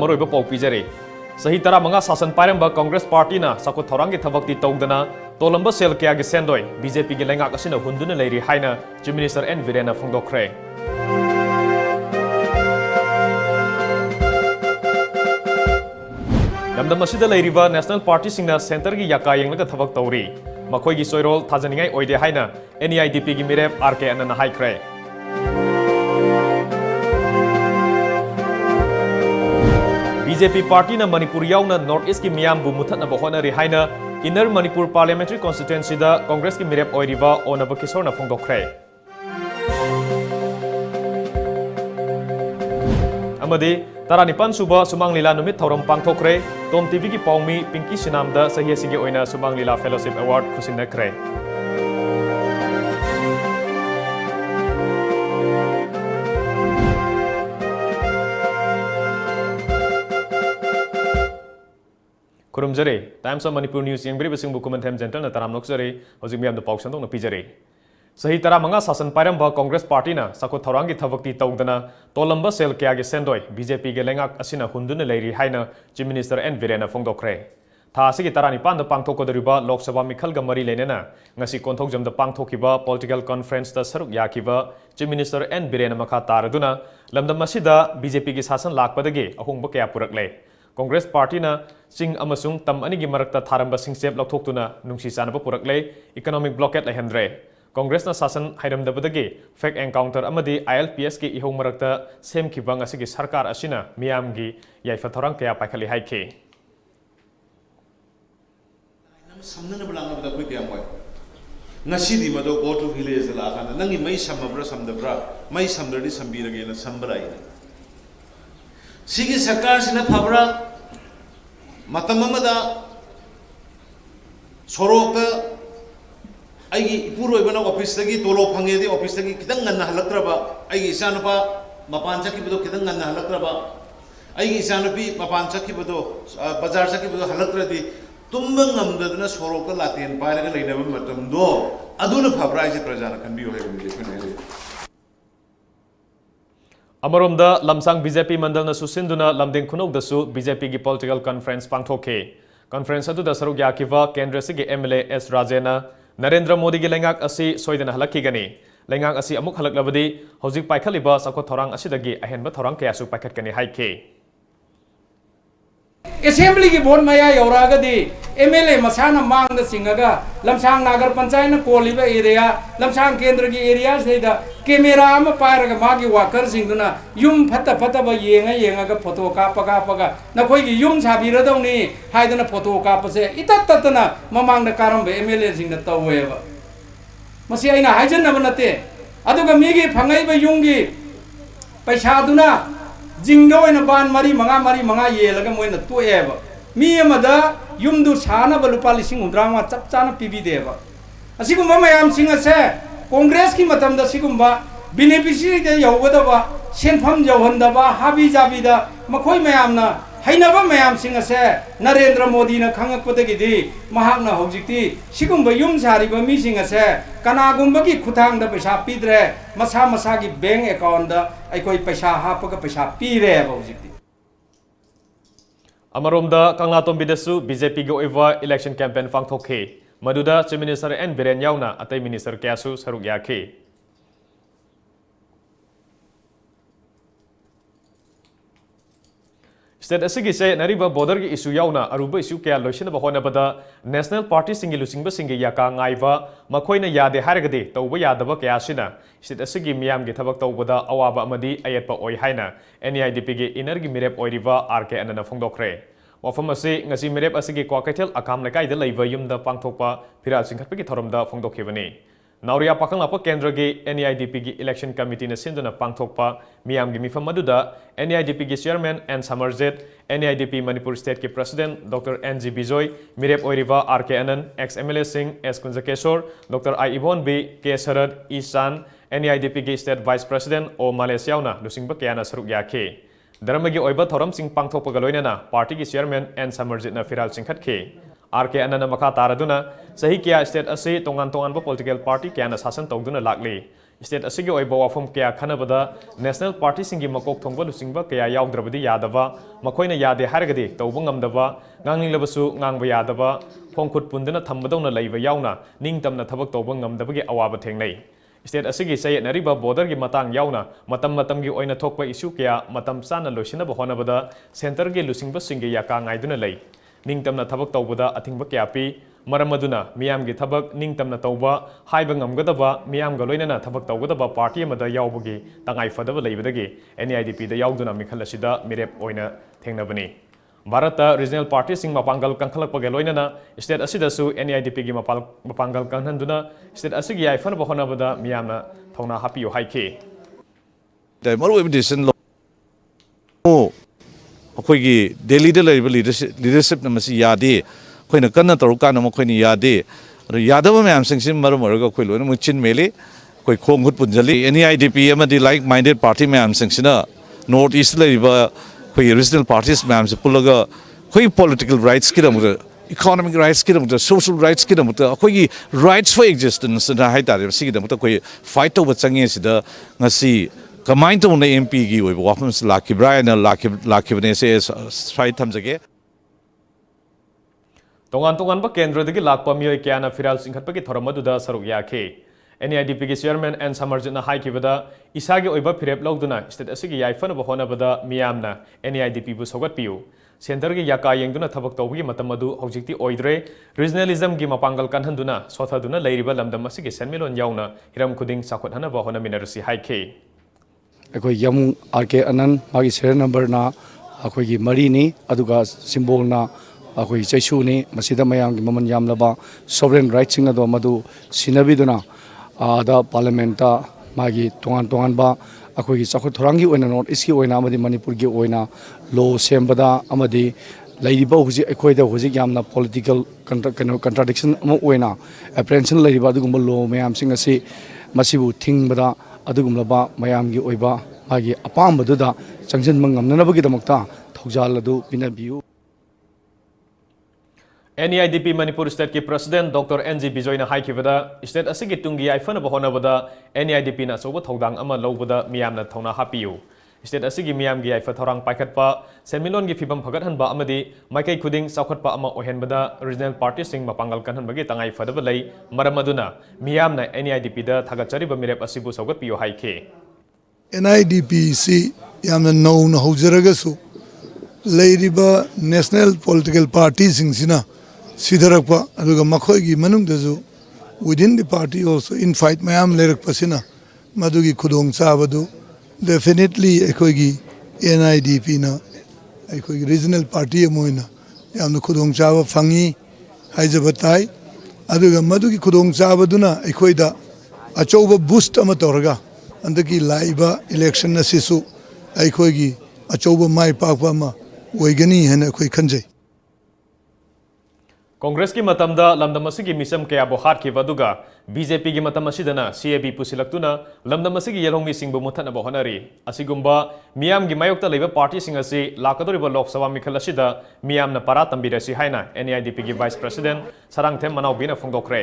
मरोइब पाउ पिजरे सही तरा मंगा शासन पाइरंबा कांग्रेस पार्टी ना सको थौरांग की थबक्ति तौदना तोलंबा सेल क्या के सेंदोय बीजेपी के लेंगाक असिना हुंदुना लेरी हाइना चीफ मिनिस्टर एन वीरेना फोंदोखरे लमदम असिदा लेरिबा नेशनल पार्टी सिंगना सेंटर की याका येंगलगा थबक तौरी मखोई की सोइरोल थाजनिंगाई ओइदे हाइना एनईआईडीपी की मिरेप आरके अनना हाइख्रे बीजेपी पार्टी ना मणिपुर याउना नॉर्थ ईस्ट की मियाम बु मुथतनबा होनरी हाइना इनर मणिपुर पार्लियामेंट्री कॉन्स्टिट्यूएंसी दा कांग्रेस की मिरेप ओइरिबा ओनब किशोरना फोंदोखरे अमदी तरानिपान सुबह सुमांग लीला नुमित थौरम पांगथोखरे टॉम टीवी की पाउमी पिंकी सिनामदा सही सिगे ओइना सुमांग लीला फेलोशिप अवार्ड खुसिनखरे खुरुमजरे टाइम्स ऑफ मणिपुर न्यूज यंगबरी बसिंग कुमनथेम जेंटल न तराम नोक्सरे हजिक मियाम द पाउसन दो न पिजरे सही तरा मंगा शासन पाइरंबा कांग्रेस पार्टी ना सको थौरांग की थबक्ति तौदना तोलंबा सेल क्या के सेंदोय बीजेपी के लेंगाक असिना हुंदुना लेरी हाइना चीफ मिनिस्टर एन वीरेना फोंदोखरे था असिगी तरानिपान द पांगथोकदरिबा लोकसभा मिखलगा मरी लेनेना ngasi कोंथोकजम the पांगथोकिबा political conference the सरुक याकिबा चीफ मिनिस्टर एन वीरेना मखा तारदुना लमदम असिदा बीजेपी की शासन लाकपदगे अहोंबा कया पुरकले कांग्रेस पार्टी ना सिंग अमसुंग तम अनिगी मरकता थारंबा सिंगसेप लौथोक्तुना नुंसी चानबा पुरकले इकोनॉमिक ब्लॉकेट लेहंद्रे कांग्रेस ना शासन हाइरमदबदगे फेक एनकाउंटर अमदी आईएलपीएस के इहो मरकता सेमखिबा ngasi सरकार असिना मियामगी याइफा थौरांग कया पाइखली हाइखे समनन बलांगबदा कोइ कया मोय ngasi मदो गो टू विलेज ला खाना नंगी मई समब्रा समदब्रा मई समदरदी समबीरगे ना समबराई सिगी सरकार सिना फबरा मतम अमदा सोरोक आइगी इपुरोइबना ऑफिस तगी तोलो फंगेदी ऑफिस तगी खिदंग गन्ना हलक्त्रबा आइगी इसानुपा मपान चकिबदो खिदंग गन्ना हलक्त्रबा आइगी इसानुपी मपान चकिबदो बाजार चकिबदो हलक्त्रदी तुम्ब ngамददना सोरोक लातेन पाइरगा लेनबा मतमदो अदुना फबरा आइजे प्रजाना खनबियो हेबदि खने अमरोमदा लमसांग बीजेपी मंडल न सुसिंदुना लमदिंग खुनोक दसु बीजेपी की पॉलिटिकल कॉन्फ्रेंस पांगथोके कॉन्फ्रेंस अदुदा सरुक याकिवा केंद्र सिगे एमएलए एस राजेना नरेंद्र मोदी की लेंगाक असि सोइदना हलक्कीगनी लेंगाक असि अमुक हलक्लबदी हौजिक पाइखलिबा सको थौरांग असिदगी अहेनबा थौरांग कयासु पाइखटकनी हाइखे असेंबली की वोट मया यौरागदी एमएलए मसाना मांगद सिंगगा लमसांग नागर पंचायत न कोलिबा एरिया लमसांग केंद्र की एरिया सेदा कैमरा अम पायरगा मागी वाकर सिंगना युम फत्ता फत्ताबा येंगा फोटो कापगा नखोई की युम साबिरदौनी हाइदना फोटो कापसे इतत्तना ममांगदा कारंबे एमएलए सिंगना तवेबा मसी आइना हाइजनबा नते अदुगा मीगी फंगैबा युंगी पैसादुना जिंगदोइना बान मरी मंगा येलगा मोइना तोएबा मी अमदा युमदु सानबा लुपा 130 चप चाना पिबिदेबा असिगुम्बा मयाम सिंगसे कांग्रेस की मतमदा सिगुम्बा बेनिफिशियरी दे यौगदबा सेनफम जौहंदबा हाबी जाबीदा मखोय मयामना हैनबा मयाम सिंगसे नरेंद्र मोदी न खंगकपदगिदी महाकना हौजिकती सिगुम्बा युम सारिबा मी सिंगसे कनागुम्बा की खुथांगदा पैसा पीद्रे मसा की बैंक अकाउंट दा अइकोय पैसा हापगा पैसा पीरे हौजिकती अमरोमदा कंगलातोंबिदसु बीजेपी की ओइवा इलेक्शन कैंपेन पांगथोके मदुदा चीफ मिनिस्टर एन वीरेन याउना अतै मिनिस्टर क्यासु सरुक याखे स्टेट असिगी से नरिबा बॉर्डर की इशू याउना अरुबा इशू क्या लोइसिनबा होनबदा नेशनल पार्टी सिंगी लुसिंगबा सिंगी याका ngaइबा मखोइना यादे हारगदे तौबा यादबा क्यासिना स्टेट असिगी मियाम की थबक तौबदा अवाबा अमदी अयतपा ओइ हाइना एनईआईडीपी की इनर की मिरेप ओइरिबा आरके अनना फोंदोखरे वफम असे ngasi मिरेप असिगी क्वाकैथेल अकाम लेकाइदा लैबा युमदा पांगथोकपा फिराल सिंखटपगी थोरमदा फोंदोखिबनी नाउरिया पाखंलापा केंद्र की एनईआईडीपी की इलेक्शन कमिटी ने सिंधुना पांगथोकपा मियाम की मिफम मदुदा एनईआईडीपी की chairman N Samarjit NEIDP Manipur state के president doctor N G Bijoy मिरेप ओइरिबा RK Ananta ex MLA Singh S Kunjakeshore doctor I Ibon B K Sharat Ishan NEIDP की स्टेट वाइस प्रेसिडेंट ओ मलेशियाना लुसिंगबा कयाना सरुक याखे धर्म की ओइबा थोरम सिंह पांगथोकपगा लोइनना पार्टी की चेयरमैन एन समरजेटना फिराल सिंखटखे आरके अनंत मखा तारदुना सही क्या स्टेट असे तोंगान तोंगान पॉलिटिकल पार्टी क्या शासन तौदुना लागली State asigi oiba wafam kaya khanabada national party singi makok thongba lusingba kaya yaudravadi yadava makoina yade haragadi tawba ngamdaba nganglinglabasu ngangba yadaba khongkhut pundana thambadawna leiba yauna ningtamna thabak tawba ngamdabagi awaba thengnai State asigi sayetnariba border gi matang yauna matam gi oina thokpa issue kaya matam sana loisinaba honabada center gi lusingba singi yaka ngaiduna lei ningtamna thabak tawbada athingba kaya pi Maramaduna, Miam gi thabak ningtamna tawba, haiba ngamgadaba, Miam ga loinana thabak tawgadaba party amada yawbugi, tangai fadaba leibadagi, NIDP da yawduna mikhalasida mirep oina thengnabani. Bharata regional party sing mapangal kangkhalakpage loinana, state asidasu NIDP gi mapangal kanghanduna, state asigi yaifana bahonabada Miamna thongna hapiyo haike. The more decision law, okay, daily leadership namasi yadi. Koi na kanna taruka na mo koi ni yade, yadawa me am singsim maru maruga koi lo na muchin mele, koi khongut punjali. NIDP ama di like-minded party me am singsina North East le iba koi regional parties me am se pulaga koi political rights kira muda, economic rights kira muda, social rights kira muda, koi rights for existence na hai tare sige da muda koi fight over changi sida ngasi kamain to na MP gi oi wafam laki Brian laki bne se fight thamjage. Tongan ba kendro degi lakpa miyoi kya firal singkhatpagi thoramadu saruk yakhe. NIDP gi chairman and samarjuna haikibada isagi oiba phirep lawduna state asigi yaifana bahona bada miyamna NIDP bu sogat piu. Center gi yaka yengduna thabak tawgi matamadu hojikti oidre regionalism gi mapangal kanhanduna sothaduna leiriba lamdam asigi senmilon yauna hiram khuding sakhot hana bahona minarsi haikhe. Akoi yamu RK Anan magi serial number na akoi gi mari ni aduga symbol na akoi chaisu ni masida mayam gi maman yamlaba sovereign rights singa do madu sinabiduna ada parliamenta magi tongan ba akoi gi chakhot thorangi oina North East gi oina amadi Manipur gi oina law sembada amadi lairiba huji akoi da huji yamna political contradiction ama oina apprehension lairiba adugumba law mayam singa si masibu thingbada adugumlaba mayam gi oiba magi apambaduda changjan mangamnanabagi damakta thojal adu pinabiu NIDP Manipur State ki President Dr. NG Bijoyna haikibada state asigi tungi aifana bahonabada NIDP na soba thodang ama lobada miyamna thona hapiu state asigi miyam gi aifa thorang paikhatpa senmilon gi fibam phagathanba amadi maikai khuding saukhatpa ama ohenbada regional party sing mapangal kanhanbagi tangai fadaba lei maramaduna miyamna NIDP da thagachariba mirep asibu saugatpiu haike NIDP si yamna known hojaraga leiriba national political parties sing Sidarakpa aduga makhoigi manungdazu within the party also in fight mayam lerakpa sina madugi khudong chabadu definitely ekhoigi NIDP na ekhoigi regional party amoina yamna khudong chaba phangi haijabatai aduga madugi khudong chabaduna ekhoida achoba boost ama toraga andagi laiba election na sisu ekhoigi achoba mai pakpa ma oigani hena ekhoi khanjai Congress ki matamda lamdamasigi misam kaya bo hat ki waduga BJP ki matamasidana CAB pusilaktuna lamdamasigi yelhongi singbu muthana bo honari asigumba miyam gi mayokta leba party singasi lakadoriba lok sabha mikhalasida miyam na para tambirasi haina NIDP ki vice president sarangthem manau bina phongdokre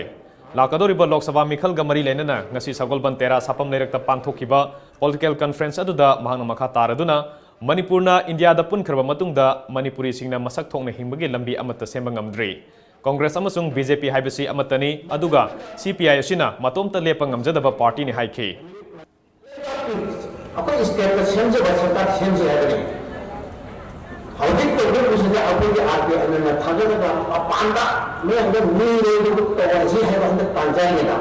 lakadoriba lok sabha mikhal ga mari lenana ngasi sagolban tera sapam lerekta pangthokiba political conference aduda mahangna makha taraduna Manipurna India da pun kharba matungda Manipuri singna masak thokna himbagi lambi amata semba ngamdri Congress amasung BJP haibasi amatani aduga CPI asina matomta lepa ngamjadaba party ni haike apoi state ka sense ba sarkar sense hai haudik ko guru se apoi ke aage anna thagada ba apanda me ande me re ko to ji hai ba ande panjai na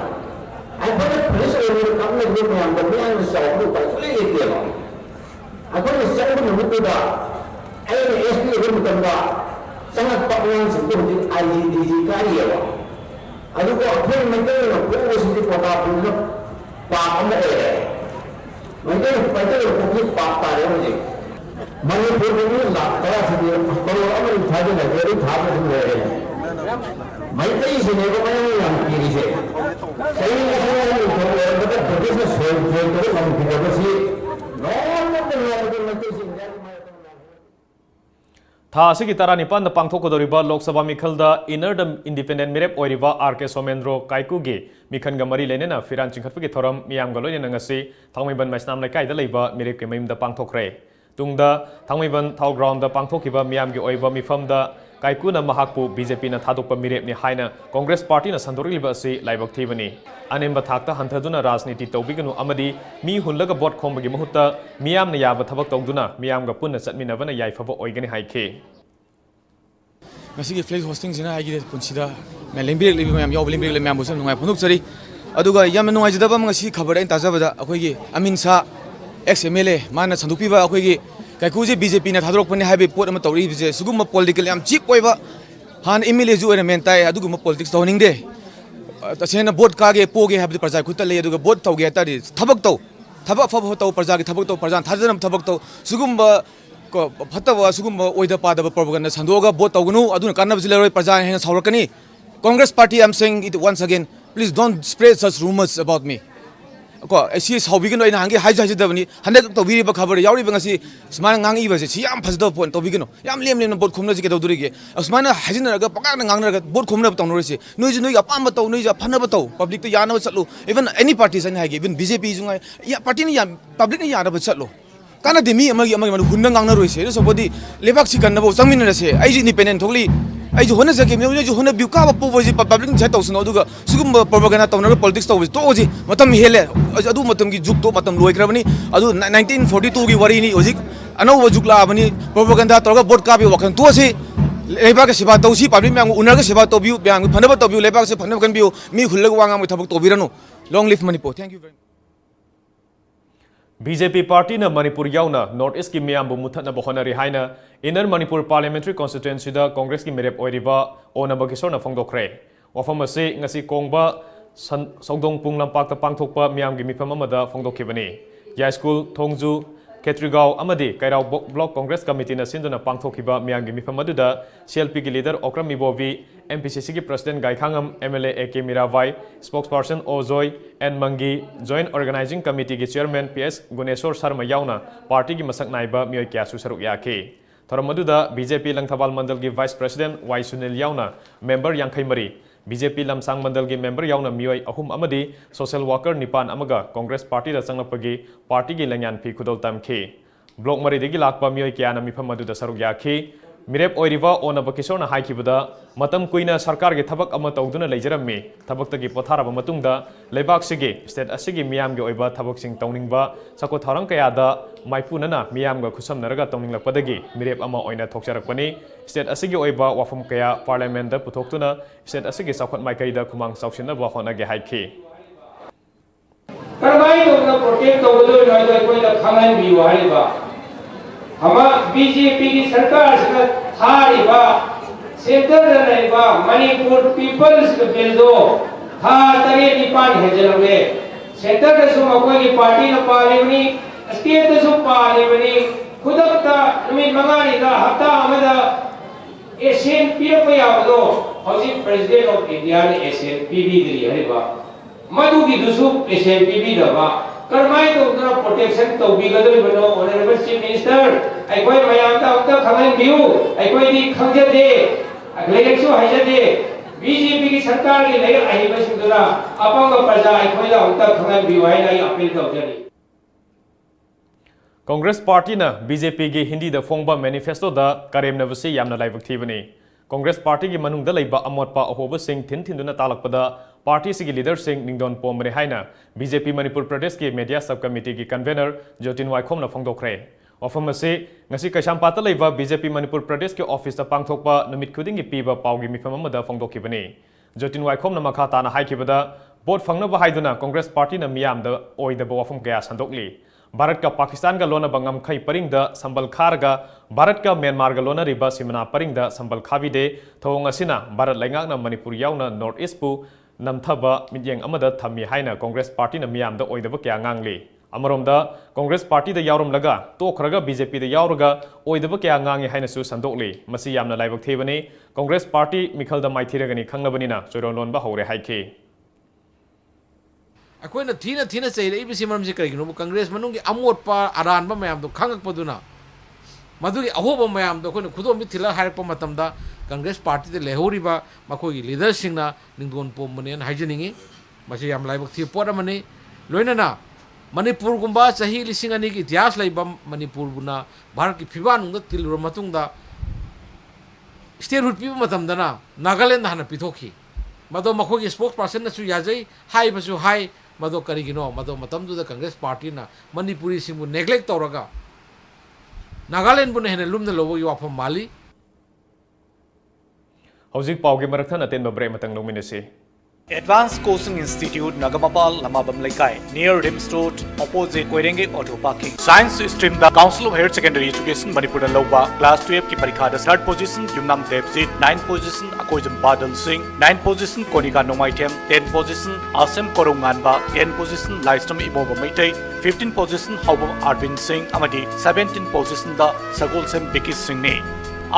ai ba police re ko kamne group me ande me ande sa ko ba sule ye ke ba apoi se ko mu ko da ai ne SD group tamba sangat pakwan seperti IDG kaya wa. Aduh kok apa yang mereka nak buat sendiri kota pun pak anda mereka pada publik pak tanya macam. Manipur ini lah kalau sendiri kalau orang ini thade nak jadi thade sendiri. Mereka ini sendiri kau yang kiri se. Saya ini saya ini kalau kita bekerja sesuai dengan kita bersih. No. था असि की तरानिपान पांथोकदोरिबा Lok Sabha मिखलदा inner the independent मिरेप ओरिबा R K Somendro काइकुगे मिखन गमरी लेनेना फिरान चिंखटपगी theorem मियाम गलोय नंगसी थांगमैबन Maisnam लेकाइदा लेबा मिरेप के मयमदा पांथोखरे तुंगदा थांगमैबन थाउ ground दा पांथोखिबा मियाम गे ओइबा मिफमदा काइकुना महाकपु BJP ना थादोकपा मिरेपनि हाइना Congress party ना संदोरिलिबा असि लाइबक थीबनी अनेम्बा थाक्ता हंथदुना राजनीति तौबिगनु अमदी मी हुनलगा बोट खोमबगी महुत्ता मियाम ना याबा थबक तौदुना मियाम गा पुन्ना चटमिनबना याइफबा ओइगनि हाइखे ngasi flex hosting sina ai gi punsida me lembrek lebi mayam yaw lembrek le mayam bosam nungai phonuk chari aduga yam nungai jidaba ngasi khabar ain tajabada akoi gi amin sa xmla mana sandupi ba akoi gi kaiku je bjp na thadrok pani haibe pot ama tawri je sugum political yam cheap oiba han mla ju ene mentai adugum politics tawning de tasena vote ka ge poge habdi praja khutta le aduga vote tawge tari thabak taw thabak fa taw praja gi thabak taw praja thajanam thabak taw sugum फतवा सुगुम ओइदा पादब propaganda संदोगा boat तौगनु अदुन कानब जिलेरोय प्रजा हेन सावरकनी Congress party I am saying it once again please don't spread such rumours about me को एसी सावबिगन ओइना हांगे highs हाइजदबनी हंदक तौबिरिबा खबर यावरिबा ngasi स्मान ngangiबसे छि याम फजदब फोन तौबिगनो याम लेम लेम बोट खोमना जिके दौदुरिगे अस्मान हाइजिनरगा पकाना ngangnरगा बोट खोमना तौनोरिसे नोइ नोइ अपाम तौ नोइ फनब तौ पब्लिक तो यानब चलु इवन एनी पार्टी सन हाइगे इवन बीजेपी जुंगा या पार्टी नि या पब्लिक नि यानब चलु काना देमी अमगी हुन्न गांगना रोइसे सबोदी लेबाक सी कन्नबो चंगमिनरसे आइजि इंडिपेंडेंट थोगली आइजि होना जके मेउ जो होना बिउका पोबोजि पब्लिक नि तौसनो अदुगा सुगुम प्रोपगेंडा तौनर पॉलिटिक्स तौबि तोजि मतम हेले अदु मतम की जुग तो मतम लोइख्रबनी अदु 1942 की वरी नि होजिक अनौ जुग लाबनी प्रोपगेंडा तौरगा बोट काबि वखन तोसि लेबाक सेवा तौसी पब्लिक म्यांग उनरगा सेवा तौबिउ म्यांग फनब तौबिउ लेबाक से फनब कनबिउ मी हुल्लग वांगा मै थबक तौबिरनु long live Manipur thank you very BJP party ने मणिपुर याउना नॉर्थ ईस्ट की मियाम बु मुथनब होनरी हाइना इनर मणिपुर पार्लियामेंट्री कॉन्स्टिट्यूएंसी दा कांग्रेस की मिरेप ओइरिबा ओनब किशोरना फोंदोखरे वफम असे ngasi कोंगबा सौदोंग पुंग लंपाक ता पांगथोकपा मियाम गी मिफम अमदा फोंदोखिबनी या स्कूल थोंगजु केट्रिगाव अमदी कैराव ब्लॉक कांग्रेस कमिटी ना सिंदना पांगथोखिबा मियाम गी मिफम अदुदा सीएलपी की लीडर ओक्रम मिबोवी एमपीसीसी की president Gaikhangam MLA AK Mirabai spokesperson Ojoy N मंगी जॉइंट ऑर्गेनाइजिंग कमिटी की चेयरमैन पीएस गुनेश्वर शर्मा याउना पार्टी की मसक नाइबा मियोय क्यासु सरुक याखे थोरम मदुदा बीजेपी लंगथबाल मंडल की वाइस प्रेसिडेंट वाई सुनील याउना मेंबर यांखैमरी बीजेपी लमसांग मंडल की मेंबर याउना मियोय अहुम अमदी सोशल वर्कर निपान अमगा कांग्रेस पार्टी दा चंगलपगी पार्टी की लंयान फी खुदल तमखे ब्लॉक मरीदगी लाकपा मियोय क्याना मिफम मदुदा सरुक याखे मिरेप ओइरिबा ओनब किशोरना हाइखिबदा मतम कुइना सरकार के थबक अमा तौदुना लेजरम्मी थबक्तगी पोथारब मतुंगदा लेबाक सिगे स्टेट असिगी मियाम गे ओइबा थबक सिंग तौनिंगबा सको थरंग कयादा माइपुनना मियाम गा खुसमनरगा तौनिंगलपदगी मिरेप अमा ओइना थोकचरकपनी स्टेट असिगी ओइबा वाफम कया पार्लियामेंट दा पुथोक्तुना स्टेट असिगी साखत माइकैदा खुमांग साउसिनबा होनागे हाइखि करबाई तो प्रोटेक्ट तौदो नोय कोइदा खांगन बिउ हाइबा हमा बीजेपी की सरकार से थारिबा सेंटर लेबा मणिपुर पीपल्स के बिल दो था तरे निपान हेजलगे सेंटर दसु मकोई की पार्टी न पालेबनी स्टेट दसु पालेबनी खुदकता नमित मंगानी दा हप्ता अमदा एशियन पीरप यावदो हौजी प्रेसिडेंट ऑफ इंडिया ने एशियन पीबी दिली हरिबा मधु की दुसु एशियन पीबी दबा करमाई तो उतना प्रोटेक्शन तो बिगदल बनो ऑनरेबल चीफ मिनिस्टर अखोय मयाम ता उता खंगन बिउ अखोय दी खंगे दे अगलेक्सो हाइजे दे बीजेपी की सरकार की लेर आहिबा सिंदुरा अपंग प्रजा अखोय दा उता खंगन बिउ हाइ लाई अपील तौजरी कांग्रेस पार्टी ना बीजेपी की हिंदी दा फोंगबा मैनिफेस्टो दा करेमनबसे यामना लाइबक थीबनी कांग्रेस पार्टी की मनुंग दा लैबा अमोटपा अहोब सिंह थिन थिनदुना तालकपदा पार्टी से लीडर सिंह निंगदोन पोमरे हाइना बीजेपी मणिपुर प्रदेश के मीडिया सब कमिटी की कन्वेनर ज्योतिन वाइखोमना फोंदोखरे वफम असे ngasi कैसामपाता लैबा बीजेपी मणिपुर प्रदेश के ऑफिस दा पांगथोकपा नुमित खुदिंगी पीबा पाउगी मिफम अमदा फोंदोखिबनी ज्योतिन वाइखोमना मखा ताना हाइखिबदा वोट फंगनबा हाइदुना कांग्रेस पार्टी ना मियाम दा ओइदबा वफम कया संदोकली भारत का पाकिस्तान का लोना बंगम खई परिंग दा संबल खारगा भारत का म्यांमार का लोना रिबा सिमना परिंग दा संबल खाबिदे थोंग असिना भारत लैंगाकना मणिपुर याउना नॉर्थ ईस्ट पु नमथबा मित्येंग अमदा थम्मी हाइना कांग्रेस पार्टी ना मियाम दा ओइदबा क्या nganगली अमरोमदा कांग्रेस पार्टी दा यावरमलगा तोखरगा बीजेपी दा यावरगा ओइदबा क्या ngangi हाइना सु संदोकली मसी यामना लाइबक थेबनी कांग्रेस पार्टी मिखलदा माइथिरगनी खंगलबनिना चोरोन लोनबा हौरे हाइखे अखोइना थीना चैरे इबसी मरमजे करिगिनो कांग्रेस मनुंगी अमोटपा अरानबा मयाम तो खंगकपदुना मधुगी अहोब मैम अखोन खुदोम थिल हारप कांग्रेस पार्टी दे लेहौरीबा मखोगी लीडर सिंगना निंगदोन पोमबने हाइजनिंगी मसे याम लाइबक थी पोट अमने लोइनना मणिपुर गुंबा चाही लिसिंग अनी की इतिहास लाइबा मणिपुर बुना भारत की फिबा नुंग तिलुर मतुंगदा स्टेट रूट पीबा मतमदना नागालैंड हाना पिथोखी मदो मखोगी स्पोक्स पर्सन नसु याजै हाई बसु हाई मदो करिगिनो मदो मतमदुदा कांग्रेस पार्टी ना मणिपुरी सिंगु नेग्लेक्ट तौरगा नागालैंड बुना हेने लुमना लोबो वाफम माली हौजिक पाउगी मरथन अतेन ब्रेक मतंग लोमिनसे Advanced Coaching Institute Nagamapal Lamabam Laikai near Rims Road opposite Koirenge Auto Parking. Science stream the Council of Higher Secondary Education Manipur Loba class 12 की परीक्षा the 3rd position Yumnam Devjit 9th position Akoijam Badal Singh 9th position Konika Nomaitem 10th position Asem Koronganba 10th position Laistram Imoba Maitai 15th position Haubam Arvind Singh amadi 17th position the Sagolsem Biki Singh ne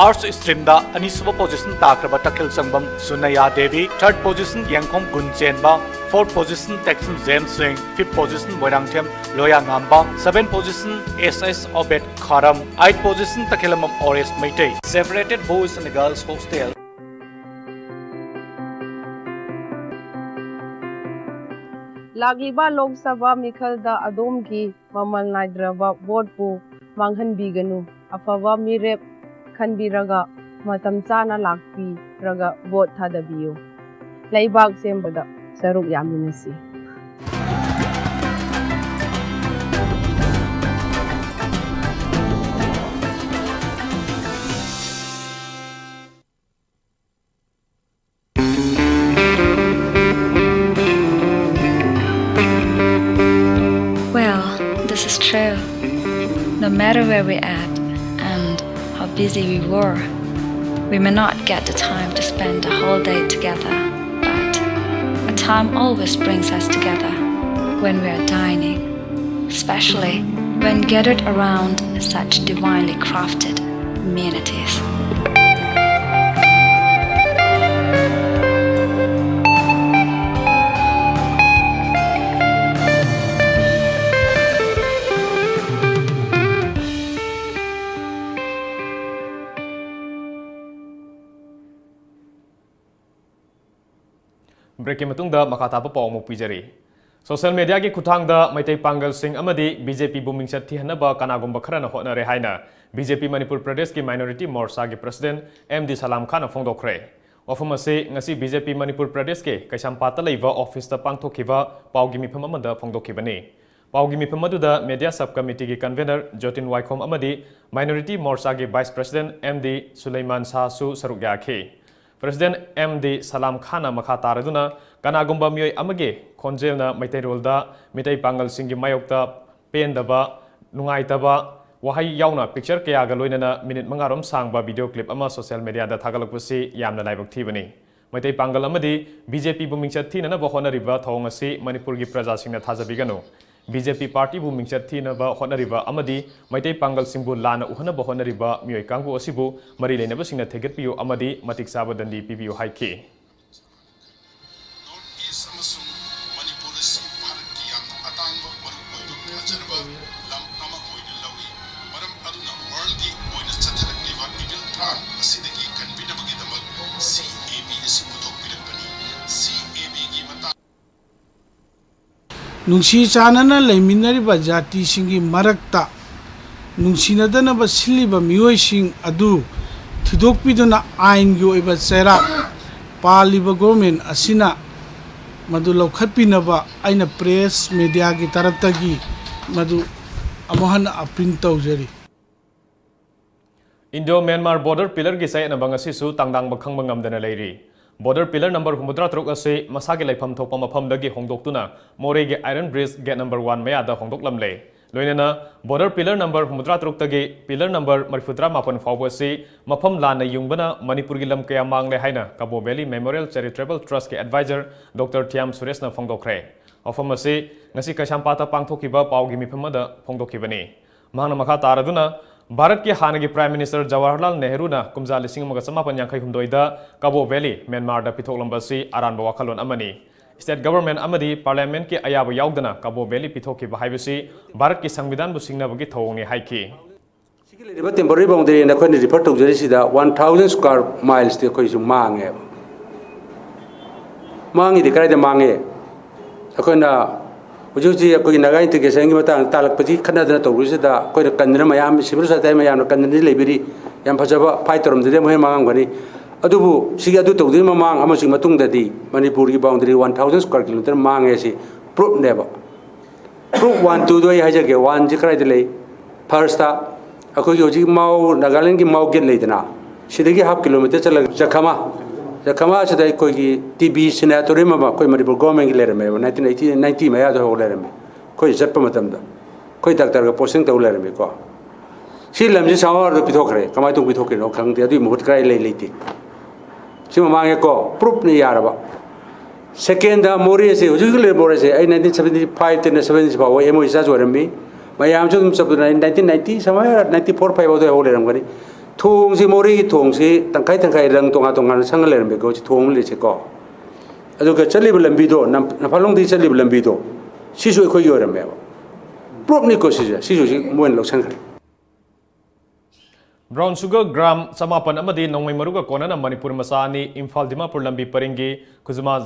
Arts stream da Aniswa position Takraba Takil Sangbam Sunaya Devi 3rd position Yangkhom Gunchenba 4th position Texan James Singh 5th position Moirangthem Loya Ngamba 7th position SS Obed Kharam 8th position Takilamam Ores Maitai separated boys and girls hostel Lagliba Lok Sabha Mikhalda Adomgi Mamal Naidrava Votpu Manghanbiganu Afava Mirep Khanbiraga Matam Chana Lakpi Raga Vot Thadabiyo Laibag Sembada Saruk Yaminasi Well, this is true. No matter where we're at and how busy we were, we may not get the time to spend the whole day together, but a time always brings us together when we are dining, especially when gathered around such divinely crafted amenities. Break के मतुंगदा मखाताप पाव मु पिजरी social media की खुथांगदा मैतै पांगल सिंह अमदी BJP बुमिंगचत थिहनबा कनागुंबा खरना होनरे हाइना बीजेपी मणिपुर प्रदेश की माइनॉरिटी मोर्चा की प्रेसिडेंट एमडी सलाम खान फोंदोखरे वफम असे ngasi बीजेपी मणिपुर प्रदेश के कैसामपाता लेबा ऑफिस ता पांगथोखिबा पावगी मिफम अमदा फोंदोखिबनी पावगी मिफम अदुदा मीडिया सब कमिटी की कन्वेनर जोतिन वाइखोम अमदी माइनॉरिटी मोर्चा की वाइस प्रेसिडेंट एमडी सुलेमान सासु सरुक याखे प्रेसिडेंट एमडी सलाम खान मखा तारदुना कनागुंबा मियोय अमगे खोंजेलना मैतैरोलदा मितै पांगल सिंगी मायोक्ता पेंदबा नुंगाइतबा वहाई यावना पिक्चर कयागा लोइनना मिनिट मंगारोम सांगबा वीडियो क्लिप अमा सोशल मीडिया दा थागलकपुसी यामना लाइबक थीबनी मैतै पांगल अमदी बीजेपी बुमिंगचत थीनना बहोनरिबा थौंगसी मणिपुर की प्रजासिंगना थाजबिगनो बीजेपी पार्टी बुमिंगचत थीनबा होनरिबा अमदी मैतै पांगल सिंबु लाना उहनबा होनरिबा मियोय कांगु असिबु मरि लेनबसिंगना थेगतपियो अमदी मतिक साबा दंडी पिबियो हाइके नुंसी चानना लेमिनरिबा जाति सिंगी मरक्ता नुंसीनदनबा सिलिबा मियोयसिंग अदु थिदोकपिदुना आइनगी ओइबा चेरा पालिबा गवर्नमेंट असिना मदु लौखतपिनबा आइना प्रेस मीडिया की तरफतगी मदु अमहन अपील तौजरी इंडो म्यांमार बॉर्डर पिलर की साइनबा ngasisu tangdang bakhangba ngamdana leiri border pillar number 63 ase masagi laifam thokpa mafamdagi hongdoktuna morege iron bridge gate number 1 mayada hongdoklamle loinana border pillar number 63 tagi pillar number 38 fawba se mafam lana yungbana manipur gi lam kaya mangle haina Cabo Valley Memorial Charitable Trust ke advisor Dr. Thiam Suresh na phongdokre ofam ase ngasi kasampata pangthokiba pawgi mifamada phongdokibani mahana makha taraduna Bharat के हानगी prime minister Jawaharlal Nehru ना कुमजा लिसिंग मगा समापन यांखै हुमदोइदा काबो valley Myanmar दा पिथोकलंबसी आरानबा वाखलोन अमनी state government अमदी parliament के अयाब याउदना काबो valley पिथोकी बहाइबसी Bharat की संविधान बु सिंगनाबगी थौंगनि हाइकी टेम्पररी बाउंड्री अखोन रिफर तौजरीसीद 1000 स्क्वायर माइल्स अखोई मांगे मांगी कई मांगे अखोना हूँ अखोई नागा इंटीग्रेशन की तालपी खनदना तौरीसीद अखोई कन्ना मैम सिविल सोसाइटी मैम कन्नदी लेबरी याम फजब फाइट तौरमदे मोहे मांगनी अदुबु सिगी अदु तौदि ममांग अमसिंग मतुंगददी मणिपुर की बाउंड्री 1000 स्क्वायर किलोमीटर मांगे सी प्रूफ नेब प्रूफ 1 2 दो हाइजगे 1 जी कई ले फर्स्ट अखोई हूँ माउ नागालैंड की माउ गेट लेदना सिदगी हाफ किलोमीटर चल जखमा जखमा से अखोई टीबी सिनेटोरियम अखोई मणिपुर गवर्नमेंट की लेरमे 1990 मया हो लेरमे अखोई चटप अखोई डॉक्टर का पोस्टिंग तौ लेरमे को सी लमजे सावर पिथोखरे कमाई तुम पिथोखरे खंगते अदुई मुहूर्त कई लेते सी मांगे को प्रूफ ने यारबा सेकेंड मोरे से हूँ ले मोरे से 1975 70 फाव एम ओ चार्ज होरमी मैम सब 1990 समय 94 5 हो लेरमगनी थोंग से मोरे की थोंग से तंखाई तंखाई रंग तोंगा तोंगा संग लेरमेको थोंग लेसे को चलीब लंबीदो नफालोंग चलीब लंबीदो सिसु अखोई होरमेब प्रूफ नि को सिसु मोन लौसंखरे ब्राउन शुगर ग्राम समापन अमदी नोंगमै मरुगा कोनना मणिपुर मसानी इम्फाल दिमापुर लंबी परेंगी खुजुमा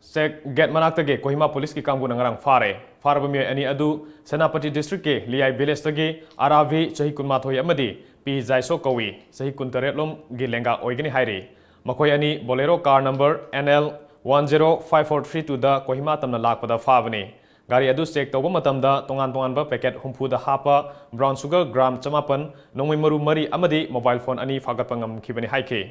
सेक गेट मनाक्तगे कोहिमा पुलिस की कांगु नंगरांग फारे फारब मिय अनि अदु सेनापति डिस्ट्रिक्ट के लियाई विलेज तगे आरावी चही कुनमाथोय अमदी पी जाइसो कवी चही कुनतरे लोम गी लेंगा ओइगनी हाइरी मखोय अनि बोलेरो कार नंबर NL 105432 दा कोहिमा तमना लाकपदा फाबनी गाड़ी अदु चेक तौब मतमदा तोंगान तोंगानबा पैकेट हुंफुदा हापा ब्राउन शुगर ग्राम 54 नोंमै मरु मरी अमदी मोबाइल फोन अनि फागतपा ngamkhibani हाइखे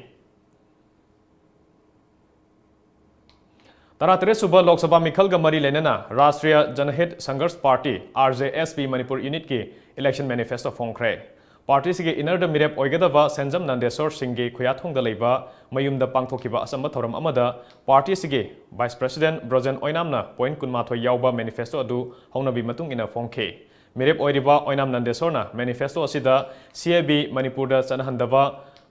तरातरे सुबह लोकसभा मिखल मरी लेना Rashtriya Janhit Sangharsh party RJSP Manipur unit की इलेक्शन मैनिफेस्टो फोंख्रे पार्टी से इनर मिरेप ओइगदबा सेंजम नंदेश्वर सिंह की खुयाथोंग लेबा मयुमदा पांगथोखिबा असंब थोरम अमदा पार्टी से वाइस प्रेसिडेंट ब्रजन ओइनामना पॉइंट कुनमाथोय यावबा मैनिफेस्टो अदु हौनबी मतुंग इना फोंखे मिरेप ओइरिबा ओइनाम नंदेश्वरना मैनिफेस्टो असिदा CAB मणिपुरदा चनहंदबा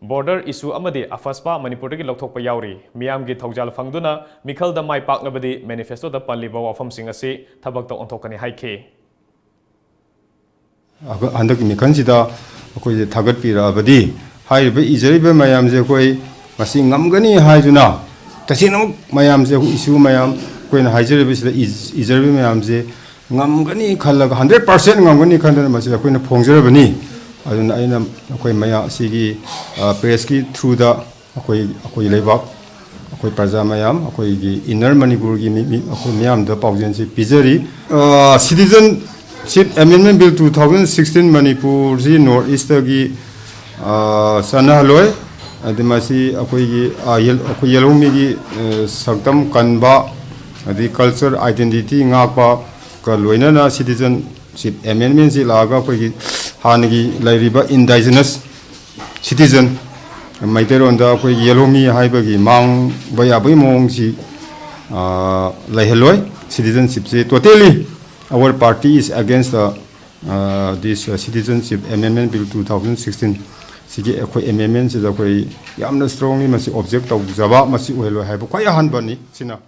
border issue amadi afaspa manipur gi lokthokpa yauri miyam gi thogjal fangduna mikhal da mai paknabadi manifesto da palliba wafam sing asi thabak ta onthokani haike andak mikhan sida akoi thagat pira abadi haibe ijaribe mayam je koi masi ngamgani haijuna tasino mayam je issue mayam koi na haijaribe sida ijaribe mayam je ngamgani khallaga 100% ngamgani khandana masi koi na phongjarabani aduna aina koi maya sigi press ki through the koi lebak koi praja mayam koi gi inner manipur gi koi mayam da paujen si pizari citizenship amendment bill 2016 manipur ji north east gi sana loy adimasi koi gi koi yelomi gi saktam kanba adi culture identity ngakpa ka loina na citizenship amendment ji laga koi gi हानगी लाइरिबा indigenous citizen मैतेरोंदा कोई येलोमी हाइबगी मांग बयाबई मोंगसी लाइहलोय सिटीजनशिप से totally our party is against this citizenship amendment bill 2016 सिगी कोई अमेंडमेंट से कोई यामना स्ट्रांगली मसी ऑब्जेक्ट तौजबा मसी ओहेलो हाइबो कोई हनबनी सिना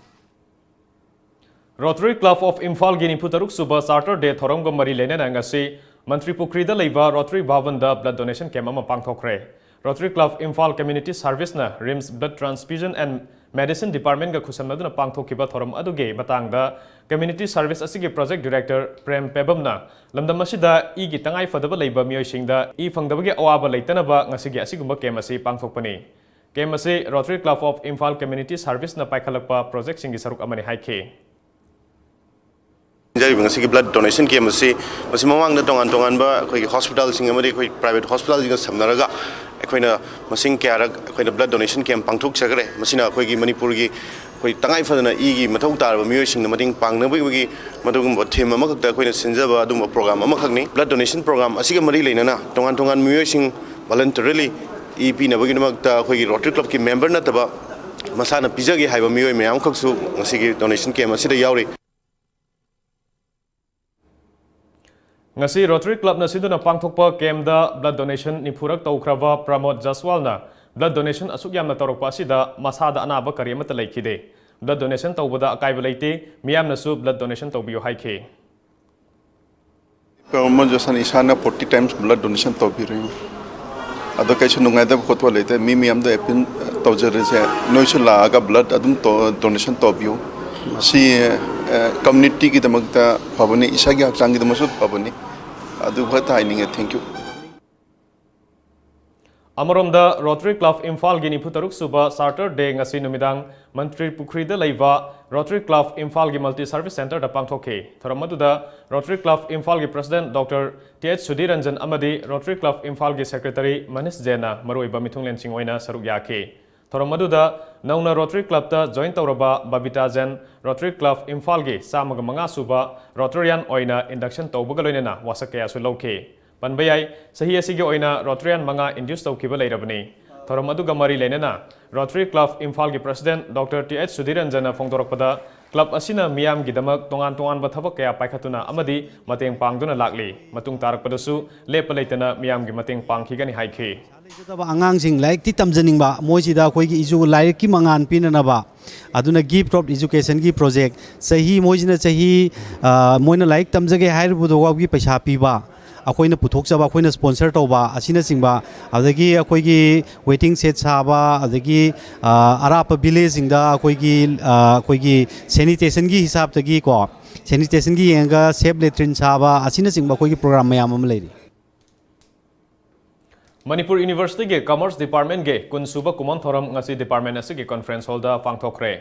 Rotary Club of Imphal gi निफुतरुक सुबह सैटरडे थोरम ग मरी लेने ngasi मंत्री पुखरीदा लेबा Rotary Bhavan da blood donation camp ama pangthokre Rotary Club Imphal Community Service na RIMS blood transfusion and medicine department ga khusamnaduna pangthokhiba thoram aduge matangda community service asigi project director Prem Pebamna lamdam asida e gi tangai fadaba leiba mioi singda e phangdabagi awaba leitanaba ngasigi asigumba camp asi pangthokpani camp asi Rotary Club of Imphal Community Service na paikhalakpa project singi saruk amani haike जरी blood donation के ममांग तोान hospital private hospital समनरगा अखोना क्या blood donation camp पांथोक्चगरे अखोई मणिपुर की तंगाई फदना ई मथौ तारब मियोइसिंग मतिंग पांगनबगी मदुगुम थीम अमखक अखोना सिंजब अदुम प्रोग्राम अमखकनी ब्लड डोनेशन प्रोग्राम असिग मरी लेना तोान तोान मियोइसिंग वॉलंटरली ई पीनबगीदमक्ता अखोई रोटरी क्लब की मेंबर नतबा मसाना पिजगे हाइब मियोइ मयाम खकसु असिगी डोनेशन कैंप असिदा यावरी ngasi Rotary Club na siduna pangthokpa camp da blood donation nifurak taukrava Pramod Jaswal na blood donation asuk yamna torokpa asida masada anaba kari amata leikide blood donation tawbada akaiba leite miyamna su blood donation tawbiyo haike Permanent isana 40 times blood donation to be ring. Other case no either hot later, Mimi am the epin Taujeres, Noisula aga blood adum donation to you. See community the Magda Pabani, Isaga Changi the Masud Pabani. Adu what I thank you. Amaromda Rotary Club Imphal Gini Putaruk Suba Saturday ngasi numidang Mantri Pukrida Leiva Rotary Club Imphal Gi Multi Service Center da pangthoke Thoramaduda Rotary Club Imphal Gi President Dr. T.H. Sudhiranjan Amadi Rotary Club Imphal Gi Secretary Manis Jena Maruiba Mithunglen Singwaina Saruk Yake Thoramaduda Nauna Rotary Club ta join Tauraba Babita Jen Rotary Club Imphal Gi Samaga Manga Suba Rotarian Oina induction Tobugaloina Wasakaya Suloke Panbayai, Sahi Asigi Oina, Rotarian Manga induced to Kiba Labani. Thoramadu Gamari Lenena, Rotary Club Imphal President Dr. T.H. Sudhiranjana Fongtorokpada, Club Asina Miam Gidamak, Tongan Batavakaya Paikatuna Amadi, Mateng Pangduna Lakli, Matung Tarakpadusu, Lepalatana Miam Gimating Pangkigani Haike. Angangsing like Titamjaningba, Mojida Kogi Izu like Kimangan Pinanaba, Aduna Give Top Education Gi Project, Sahi Mojina Sahi, Moina like Tamzage Hire Budogi Pashapiba. अखोइना पुथोकजबा अखोइना sponsor तौबा असिना सिंबा अदगी अखोइगी waiting set साबा अदगी अराप विलेज सिंगदा अखोइगी सैनिटेशन की हिसाब तगी को सैनिटेशन की येंगा सेफ लेट्रिन साबा असिना सिंबा अखोइगी प्रोग्राम मयाम अम लेरी मणिपुर यूनिवर्सिटी के कॉमर्स डिपार्टमेंट के कुनसुबा कुमन थोरम ngasi डिपार्टमेंट असे के कॉन्फ्रेंस हॉल दा पांगथोखरे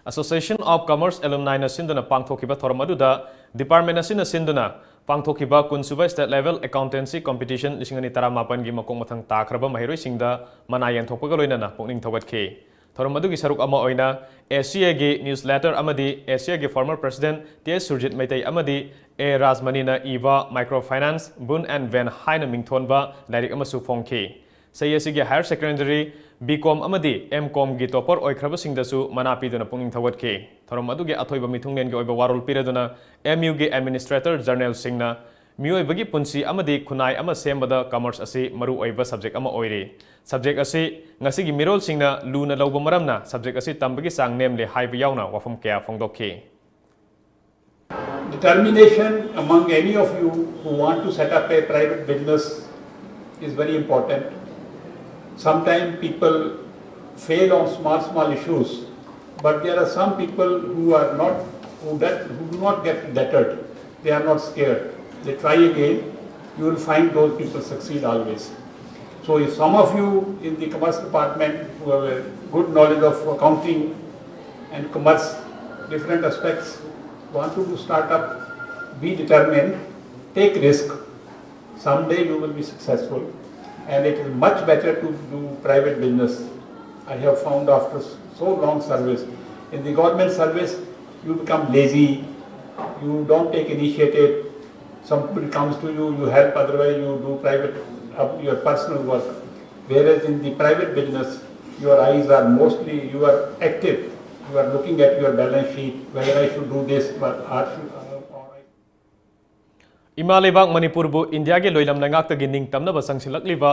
एसोसिएशन ऑफ कॉमर्स एलुमनाई न सिंदना पांगथोखिबा थोरम अदुदा डिपार्टमेंट असिना सिंदना पांगथोखिबा कुनसुबा स्टेट लेवल अकाउंटेंसी कंपटीशन लिसिंगनी तरामापन की मकोंग मथंग ताखरबा महिरोई सिंगदा मना यंथोकपगा लोइनना पुकनिंग थौगतखे थोरम अदुगी सरुक अमा ओइना एशिया की न्यूज़लेटर अमदी एशिया की former president T Surjit Meitei अमदी ए राजमणिना इवा माइक्रो फाइनेंस बुन एंड वेन हाइना मिंगथोनबा डायरेक्ट अमसु फोंखे सैयसी की हायर सेकेंडरी बीकॉम अमदी एमकॉम की टॉपर ओइखरबसिंगदसु मना पीदुना पुकनिंग थौगतखे थोरम अदुगी अथोइबा मिथुंगलेन की ओइबा वारोल पिरदुना एमयू की एडमिनिस्ट्रेटर जनरल सिंगना मियोइबगी पुंसी अमदी खुनाई अमा सेमबदा कॉमर्स असी मरु ओइबा सब्जेक्ट अमा ओइरे सब्जेक्ट असी ngasi gi mirol singna luna lawba maramna subject asi tambagi sang nemle haiba yauna wafam kya phongdokhe determination among any of you who want to set up a private business is very important. Sometimes people fail on small issues, but there are some people who do not get deterred. They are not scared. They try again. You will find those people succeed always. So if some of you in the commerce department who have a good knowledge of accounting and commerce, different aspects, want to do startup, be determined, take risk. Someday you will be successful. And it is much better to do private business. I have found after so long service, in the government service, you become lazy, you don't take initiative, somebody comes to you, you help, otherwise you do private, your personal work. Whereas in the private business, your eyes are mostly, you are active, you are looking at your balance sheet, whether I should do this, but I should. Ima Lebak Manipur bu India ke loilam langak ta ginning tamna ba sangsilakliba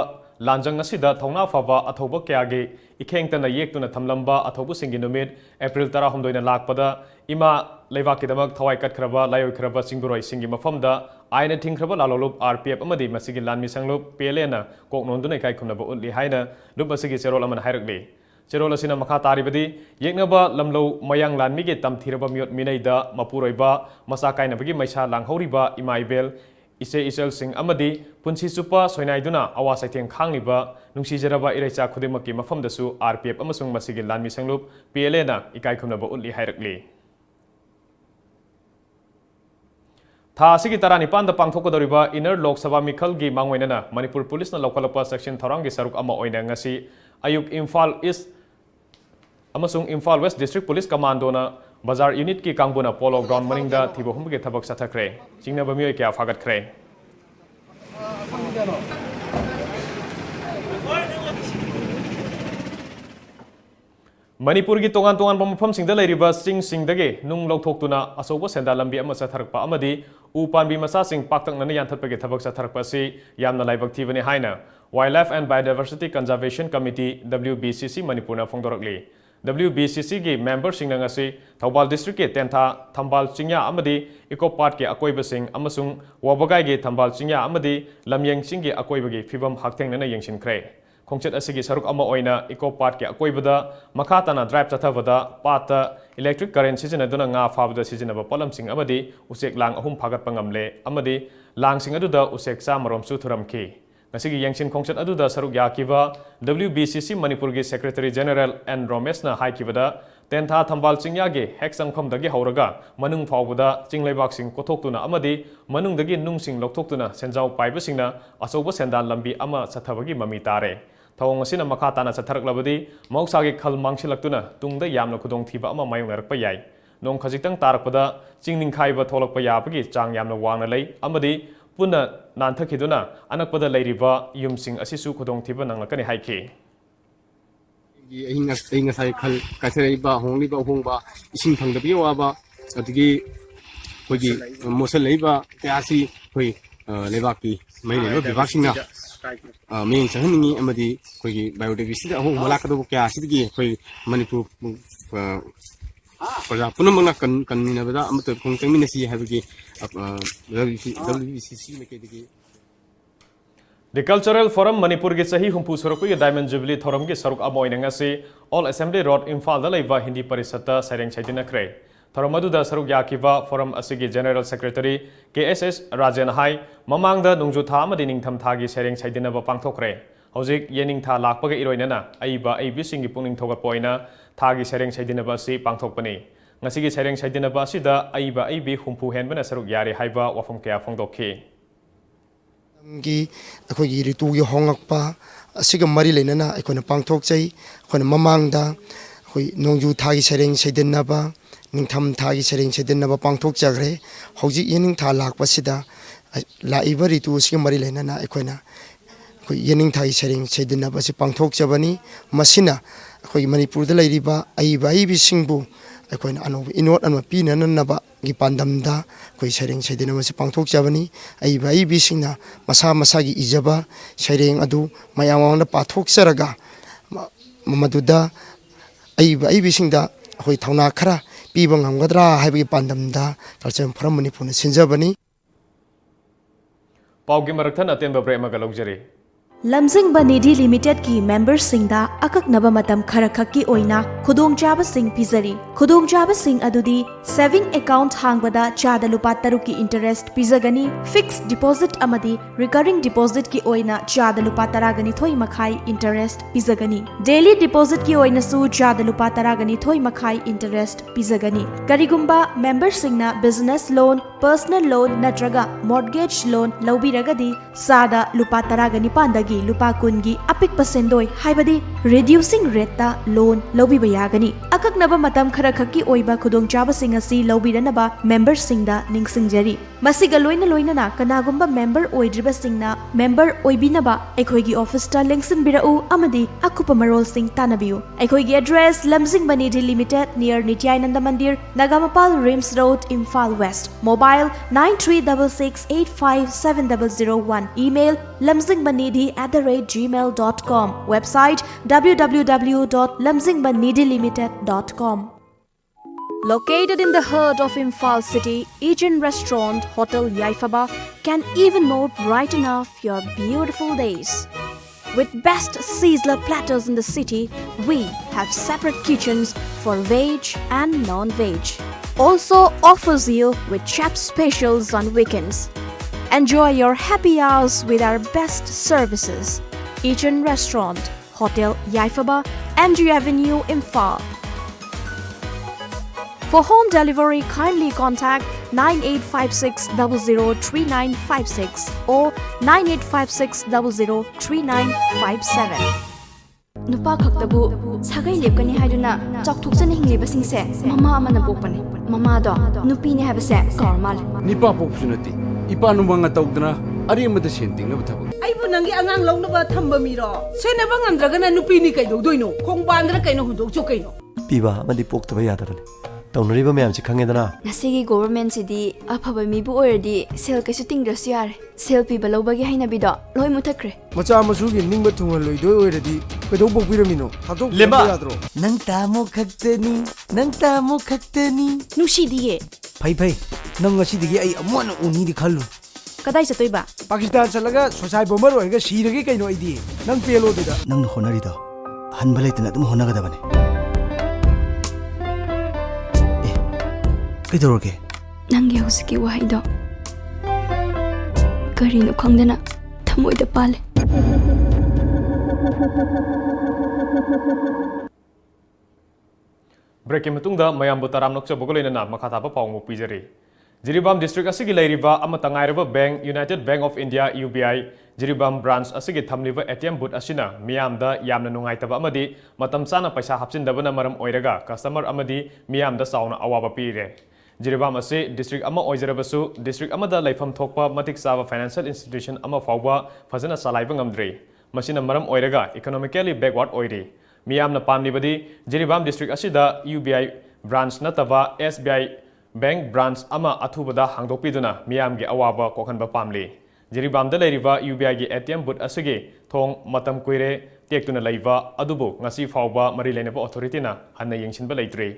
lanjang asida thongna phaba athoba kya ge ikhengtana yektuna thamlamba athobu singi numit April 16 na lakpada Ima Lebak kidamak thawai katkraba layoi khraba singburoi singi mafamda aina thingkraba lalolup RPF amadi masigi lanmi sanglup PLA na kok nonduna kai khumna ba utli haina lup masigi serol aman hairakli Cerol asina makha taribadi yeknaba lamlo mayang lanmi ge tamthiraba miot minaida mapuroiba masakai nabagi maisa langhoriba imaibel ise isel sing amadi punsi supa soinaiduna awa saiteng khangliba nungsijaraba iraicha khudimaki mafamdasu RPF amasung masigi lanmi sanglup PLA na ikai khumnaba utli hairakli Tha asigi tarani panda pangthokadoriba inner Lok Sabha Mikhal gi mangwainana Manipur Police na lokalapa section thorang gi saruk ama oina ngasi ayuk Imphal East amasung Imphal West District Police Commando na Bazar Unit ki kangbuna Polo Ground maningda thibo humge thabak sathakre chingna bamioi kya fagatkhre Manipur ki tongan pamafam singda leiriba singdage nung lokthokuna asoba senda lambi ama satharakpa amadi upanbi masa sing paktakna yanthatpage thabak satharakpa si yamna laibak thibani haina Wildlife and Biodiversity Conservation Committee WBCC Manipur na phongdorakli WBCC की member sing nang asi Thobal district ke Tentha Thambal Chingya amadi Eco Park ke akoiba sing amasung Wabagai ge Thambal Chingya amadi Lamyang sing ge akoiba ge phibam hakteng nana yengsin khre khongchet asigi saruk ama oina Eco Park ke akoibada makhatana drive tathavada pata electric current sizinaduna nga fabda sizinaba polam sing amadi usek lang ahum phagat pangamle amadi lang sing aduda usek sa marom su thuramki ngasigi yengsin khongchet aduda saruk yakiba WBCC Manipur ge Secretary General N Romesh na haikibada Tentha Thambal Chingya ge hek sangpham dagi hauraga manung phawbuda chingleibak sing kothokuna amadi manung dagi nung sing lokthokuna senjau paiba singna asoba sendan lambi ama sathabagi mami tare thawong asina makha tana satharaklabadi mausagi khal mangsilaktuna tungda yamna khudong thiba ama mayongnarakpa yai nong khajitang tarakpada chingning khaiba tholakpa yabagi chang yamna wangna lei amadi punna nanthakiduna anakpada leiriba yumsing asisu khudong thiba nanglakani haiki Inga sai khal kasaiba hongliba hongba ising phangdabi waba adigi hogi mosal leiba kyasi hoi lebaki maile lo bibaksinga ming changni amadi hogi biodiversity ahong malakado kyasi hoi Manipur Praja punamangna kanina bada amato khongtangminasi habigi WBCC mekedigi The Cultural Forum Manipur ge sahi humpu sorok ge Diamond Jubilee thoram ge saruk amoina ngasi All Assembly Road Imphal da leiba Hindi Parisata Saireng Chaidina kre thoram aduda saruk yakiba forum asigi General Secretary KSS Rajan Hai mamang da nungju tha amadi ningtham thagi Saireng Chaidina ba pangthokre hojik yening tha lakpa ge iroinana aiba aibi singi pungning thoga poina thagi Saireng Chaidina ba si pangthokpani ngasi ge Saireng Chaidina ba sida aiba aibi humpu henbana saruk yari haiba wafam kya phongdokhi gi akhoi ritu gi hongakpa asiga mari leinana akhona pangthok chai akhona mamangda akhoi nongju thagi sereng sedenaba ningtham thagi sereng sedenaba pangthok chagre hoji yening tha lakpa sida laiba ritu asiga mari leinana akhona akhoi yening thagi sereng sedenaba si pangthok chabani masina akhoi Manipur da leiriba aiba aibi singbu akhoi anob inot anma pinanaba gi pandamda koi sereng sedina masi pangthok jabani aiba aibi singna masa masagi ijaba sereng adu mayamawna pathok saraga mamaduda aiba aibi singda hoi thauna khara piba ngamgadra haibi pandamda culture forum Manipur na sinjabani paugi marakthana temba prema galokjari lamjingbanidi limited ki members singda akaknaba matam khara khakki oina khudongchaba sing pizari khudongchaba sing adudi saving account hangbada chada lupa taruk ki interest pizagani fixed deposit amadi recurring deposit ki oina chada lupa taragani thoi makhai interest pizagani daily deposit ki oina su chada lupa taragani thoi makhai interest pizagani karigumba members singna business loan personal loan natraga mortgage loan lobiragadi sada lupa taragani pandagi lupa kungi apik pasendoi haibadi reducing rate ta loan lobiba yagani akaknaba matam khara khaki oiba khudongchaba sing asi lobiranaba member singda ningsingjari masiga loina loina na kanagumba member oidriba singna member oibinaba ekhoigi office ta lengsin birau amadi akupa marol sing tanabiu ekhoigi address lamjingbanidi limited near Nityananda Mandir Nagamapal Rims Road Imphal West mobile 9366857001 email lamjingbanidi@gmail.com website www.lamjingbanidilimited.com Located in the heart of Imphal city, Asian restaurant Hotel Yaifaba can even more brighten up your beautiful days. With best sizzler platters in the city, we have separate kitchens for veg and non-veg. Also offers you with chef specials on weekends. Enjoy your happy hours with our best services. Asian restaurant Hotel Yaifaba, Andrew Avenue, Imphal. For home delivery, kindly contact 9856003956 or 9856003957. Nupa khaktabu sagai lepkani haiduna chakthukchani hingliba singse mama amana bokpani mama do nupi ni habase kormal nipa poksunati ipa numanga tawdna ari amada senting na bathabu aibu nangi angang longnaba thamba miro senaba ngamdragana nupi ni kai dodoino khongbandra kaino hundok chu kaino piba madi poktaba yadarani ꯇꯧꯅꯔꯤꯕ ꯃꯌꯥꯝꯁꯤ ꯈꯪꯉꯦꯗꯅ ꯉꯁꯤꯒꯤ ꯒꯣꯚꯔꯟꯃꯦꯟꯠꯁꯤꯗꯤ ꯑꯐꯕ ꯃꯤꯕꯨ ꯑꯣꯏꯔꯗꯤ ꯁꯦꯜ ꯀꯩꯁꯨ ꯇꯤꯡꯗ꯭ꯔꯁꯨ ꯌꯥꯔꯦ ꯁꯦꯜ ꯄꯤꯕ ꯂꯧꯕꯒꯤ ꯍꯩꯅꯕꯤꯗꯣ ꯂꯣꯏ ꯃꯨꯊꯠꯈ꯭ꯔꯦ ꯃꯆꯥ ꯃꯁꯨꯒꯤ ꯅꯤꯡꯕ ꯊꯨꯡꯍꯜꯂꯣꯏꯗꯣꯏ ꯑꯣꯏꯔꯗꯤ ꯀꯩꯗꯧ ꯄꯣꯛꯄꯤꯔꯝꯃꯤꯅꯣ ꯊꯥꯗꯣꯛꯄꯤꯔꯝꯕ ꯌꯥꯗ꯭ꯔꯣ ꯅꯪ ꯇꯥꯃꯣ ꯈꯛꯇꯅꯤ ꯅꯪ ꯇꯥꯃꯣ ꯈꯛꯇꯅꯤ ꯅꯨꯡꯁꯤꯗꯤꯌꯦ ꯐꯩ ꯅꯪ ꯉꯁꯤꯗꯒꯤ ꯑꯩ ꯑꯃꯨꯛ ꯍꯟꯅ ꯎꯅꯤꯗꯤ ꯈꯜꯂꯨ ꯀꯗꯥꯏ ꯆꯠꯇꯣꯏꯕ ꯄꯥꯀꯤꯁꯇꯥꯟ ꯆꯠꯂꯒ ꯁꯣꯁꯥꯏ ꯕꯣꯝꯕꯔ ꯑꯣꯏꯔꯒ ꯁꯤꯔꯒꯦ ꯀꯩꯅꯣ ꯑꯩꯗꯤ ꯅꯪ ꯄꯦꯜꯂꯣꯗꯨꯗ ꯅꯪꯅ ꯍꯣꯠꯅꯔꯤꯗꯣ ꯍꯟꯕ ꯂꯩꯇꯅ ꯑꯗꯨꯝ ꯍꯣꯠꯅꯒꯗꯕꯅꯤ ꯀꯩꯗꯧꯔꯒꯦ ꯅꯪꯒꯤ ꯍꯧꯖꯤꯛꯀꯤ ꯋꯥꯍꯩꯗꯣ ꯀꯔꯤꯅꯣ ꯈꯪꯗꯅ ꯊꯃꯣꯏꯗ ꯄꯥꯜꯂꯦ ꯕ꯭ꯔꯦꯛꯀꯤ ꯃꯇꯨꯡꯗ ꯃꯌꯥꯝꯕꯨ ꯇꯔꯥꯝ ꯅꯣꯛꯆꯕꯒ ꯂꯣꯏꯅꯅ ꯃꯈꯥ ꯇꯥꯕ ꯄꯥꯎ ꯑꯃ ꯄꯤꯖꯔꯤ ꯖꯤꯔꯤꯕꯥꯝ ꯗꯤꯁꯇ꯭ꯔꯤꯛ ꯑꯁꯤꯒꯤ ꯂꯩꯔꯤꯕ ꯑꯃꯠꯇ ꯉꯥꯏꯔꯕ bank United bank of India UBI Jiribam branch ꯑꯁꯤꯒꯤ ꯊꯝꯂꯤꯕ ATM ꯕꯨꯠ ꯑꯁꯤꯅ ꯃꯤꯌꯥꯝꯗ ꯌꯥꯝꯅ ꯅꯨꯡꯉꯥꯏꯇꯕ ꯑꯃꯗꯤ ꯃꯇꯝ ꯆꯥꯅ ꯄꯩꯁꯥ ꯍꯥꯞꯆꯤꯟꯗꯕꯅ ꯃꯔꯝ ꯑꯣꯏꯔꯒ ꯀꯁꯇꯃꯔ ꯑꯃꯗꯤ ꯃꯤꯌꯥꯝꯗ ꯆꯥꯎꯅ ꯑꯋꯥꯕ ꯄꯤꯔꯦ ꯖꯤꯔꯤꯕꯥꯝ ꯑꯁꯤ ꯗꯤꯁꯇ꯭ꯔꯤꯛ ꯑꯃ ꯑꯣꯏꯖꯔꯕꯁꯨ ꯗꯤꯁꯇ꯭ꯔꯤꯛ ꯑꯃꯗ ꯂꯩꯐꯝ ꯊꯣꯛꯄ ꯃꯇꯤꯛ ꯆꯥꯕ ꯐꯥꯏꯅꯥꯟꯁꯤꯌꯦꯜ ꯏꯟꯁꯇꯤꯇ꯭ꯌꯨꯁꯟ ꯑꯃ ꯐꯥꯎꯕ ꯐꯖꯅ ꯆꯂꯥꯏꯕ ꯉꯝꯗ꯭ꯔꯤ ꯃꯁꯤꯅ ꯃꯔꯝ ꯑꯣꯏꯔꯒ ꯏꯀꯣꯅꯣꯃꯤꯀꯦꯜꯂꯤ ꯕꯦꯛꯋꯥꯔꯗ ꯑꯣꯏꯔꯤ ꯃꯤꯌꯥꯝꯅ ꯄꯥꯝꯂꯤꯕꯗꯤ ꯖꯤꯔꯤꯕꯥꯝ ꯗꯤꯁꯇ꯭ꯔꯤꯛ ꯑꯁꯤꯗ UBI ꯕ꯭ꯔꯥꯟꯆ ꯅꯠꯇꯕ SBI ꯕꯦꯡꯛ ꯕ꯭ꯔꯥꯟꯆ ꯑꯃ ꯑꯊꯨꯕꯗ ꯍꯥꯡꯗꯣꯛꯄꯤꯗꯨꯅ ꯃꯤꯌꯥꯝꯒꯤ ꯑꯋꯥꯕ ꯀꯣꯛꯍꯟꯕ ꯄꯥꯝꯂꯤ ꯖꯤꯔꯤꯕꯥꯝꯗ ꯂꯩꯔꯤꯕ UBIꯒꯤ ATM ꯕꯨꯠ ꯑꯁꯤꯒꯤ ꯊꯣꯡ ꯃꯇꯝ ꯀꯨꯏꯔꯦ ꯇꯦꯛꯇꯨꯅ ꯂꯩꯕ ꯑꯗꯨꯕꯨ ꯉꯁꯤ ꯐꯥꯎꯕ ꯃꯔꯤ ꯂꯩꯅꯕ ꯑꯣꯊꯣꯔꯤꯇꯤꯅ ꯍꯟꯅ ꯌꯦꯡꯁꯤꯟꯕ ꯂꯩꯇ꯭ꯔꯤ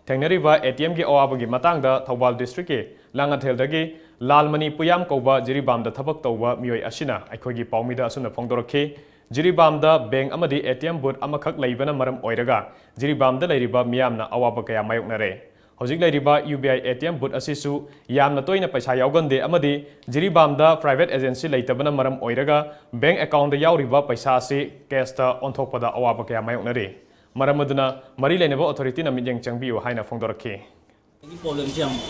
ꯊꯦꯡꯅꯔꯤꯕ ATMꯒꯤ ꯑꯋꯥꯕꯒꯤ ꯃꯇꯥꯡꯗ ꯊꯧꯕꯥꯜ ꯗꯤꯁꯇ꯭ꯔꯤꯛꯀꯤ ꯂꯥꯡꯉꯊꯦꯜꯗꯒꯤ ꯂꯥꯜꯃꯅꯤ ꯄꯨꯌꯥꯝ ꯀꯧꯕ ꯖꯤꯔꯤꯕꯥꯝꯗ ꯊꯕꯛ ꯇꯧꯕ ꯃꯤꯑꯣꯏ ꯑꯁꯤꯅ ꯑꯩꯈꯣꯏꯒꯤ ꯄꯥꯎꯃꯤꯗ ꯑꯁꯨꯝꯅ ꯐꯣꯡꯗꯣꯔꯛꯈꯤ ꯖꯤꯔꯤꯕꯥꯝꯗ ꯕꯦꯡꯛ ꯑꯃꯗꯤ ATM ꯕꯨꯠ ꯑꯃꯈꯛ ꯂꯩꯕꯅ ꯃꯔꯝ ꯑꯣꯏꯔꯒ ꯖꯤꯔꯤꯕꯥꯝꯗ ꯂꯩꯔꯤꯕ ꯃꯤꯌꯥꯝꯅ ꯑꯋꯥꯕ ꯀꯌꯥ ꯃꯥꯌꯣꯛꯅꯔꯦ ꯍꯧꯖꯤꯛ ꯂꯩꯔꯤꯕ UBI ATM ꯕꯨꯠ ꯑꯁꯤꯁꯨ ꯌꯥꯝꯅ ꯇꯣꯏꯅ ꯄꯩꯁꯥ ꯌꯥꯎꯒꯟꯗꯦ ꯑꯃꯗꯤ ꯖꯤꯔꯤꯕꯥꯝꯗ ꯄ꯭ꯔꯥꯏꯚꯦꯠ ꯑꯦꯖꯦꯟꯁꯤ ꯂꯩꯇꯕꯅ ꯃꯔꯝ ꯑꯣꯏꯔꯒ ꯕꯦꯡꯛ ꯑꯦꯀꯥꯎꯟꯗ ꯌꯥꯎꯔꯤꯕ ꯄꯩꯁꯥ ꯑꯁꯤ ꯀꯦꯁꯇ ꯑꯣꯟꯊꯣꯛꯄꯗ ꯑꯋꯥꯕ ꯀꯌꯥ ꯃꯥꯌꯣꯛꯅꯔꯤ ꯃꯔꯝ ꯑꯗꯨꯅ ꯃꯔꯤ ꯂꯩꯅꯕ ꯑꯣꯊꯣꯔꯤꯇꯤꯅ ꯃꯤꯠꯌꯦꯡ ꯆꯪꯕꯤꯌꯨ ꯍꯥꯏꯅ ꯐꯣꯡꯗꯣꯔꯛꯈꯤ प्रॉब्लम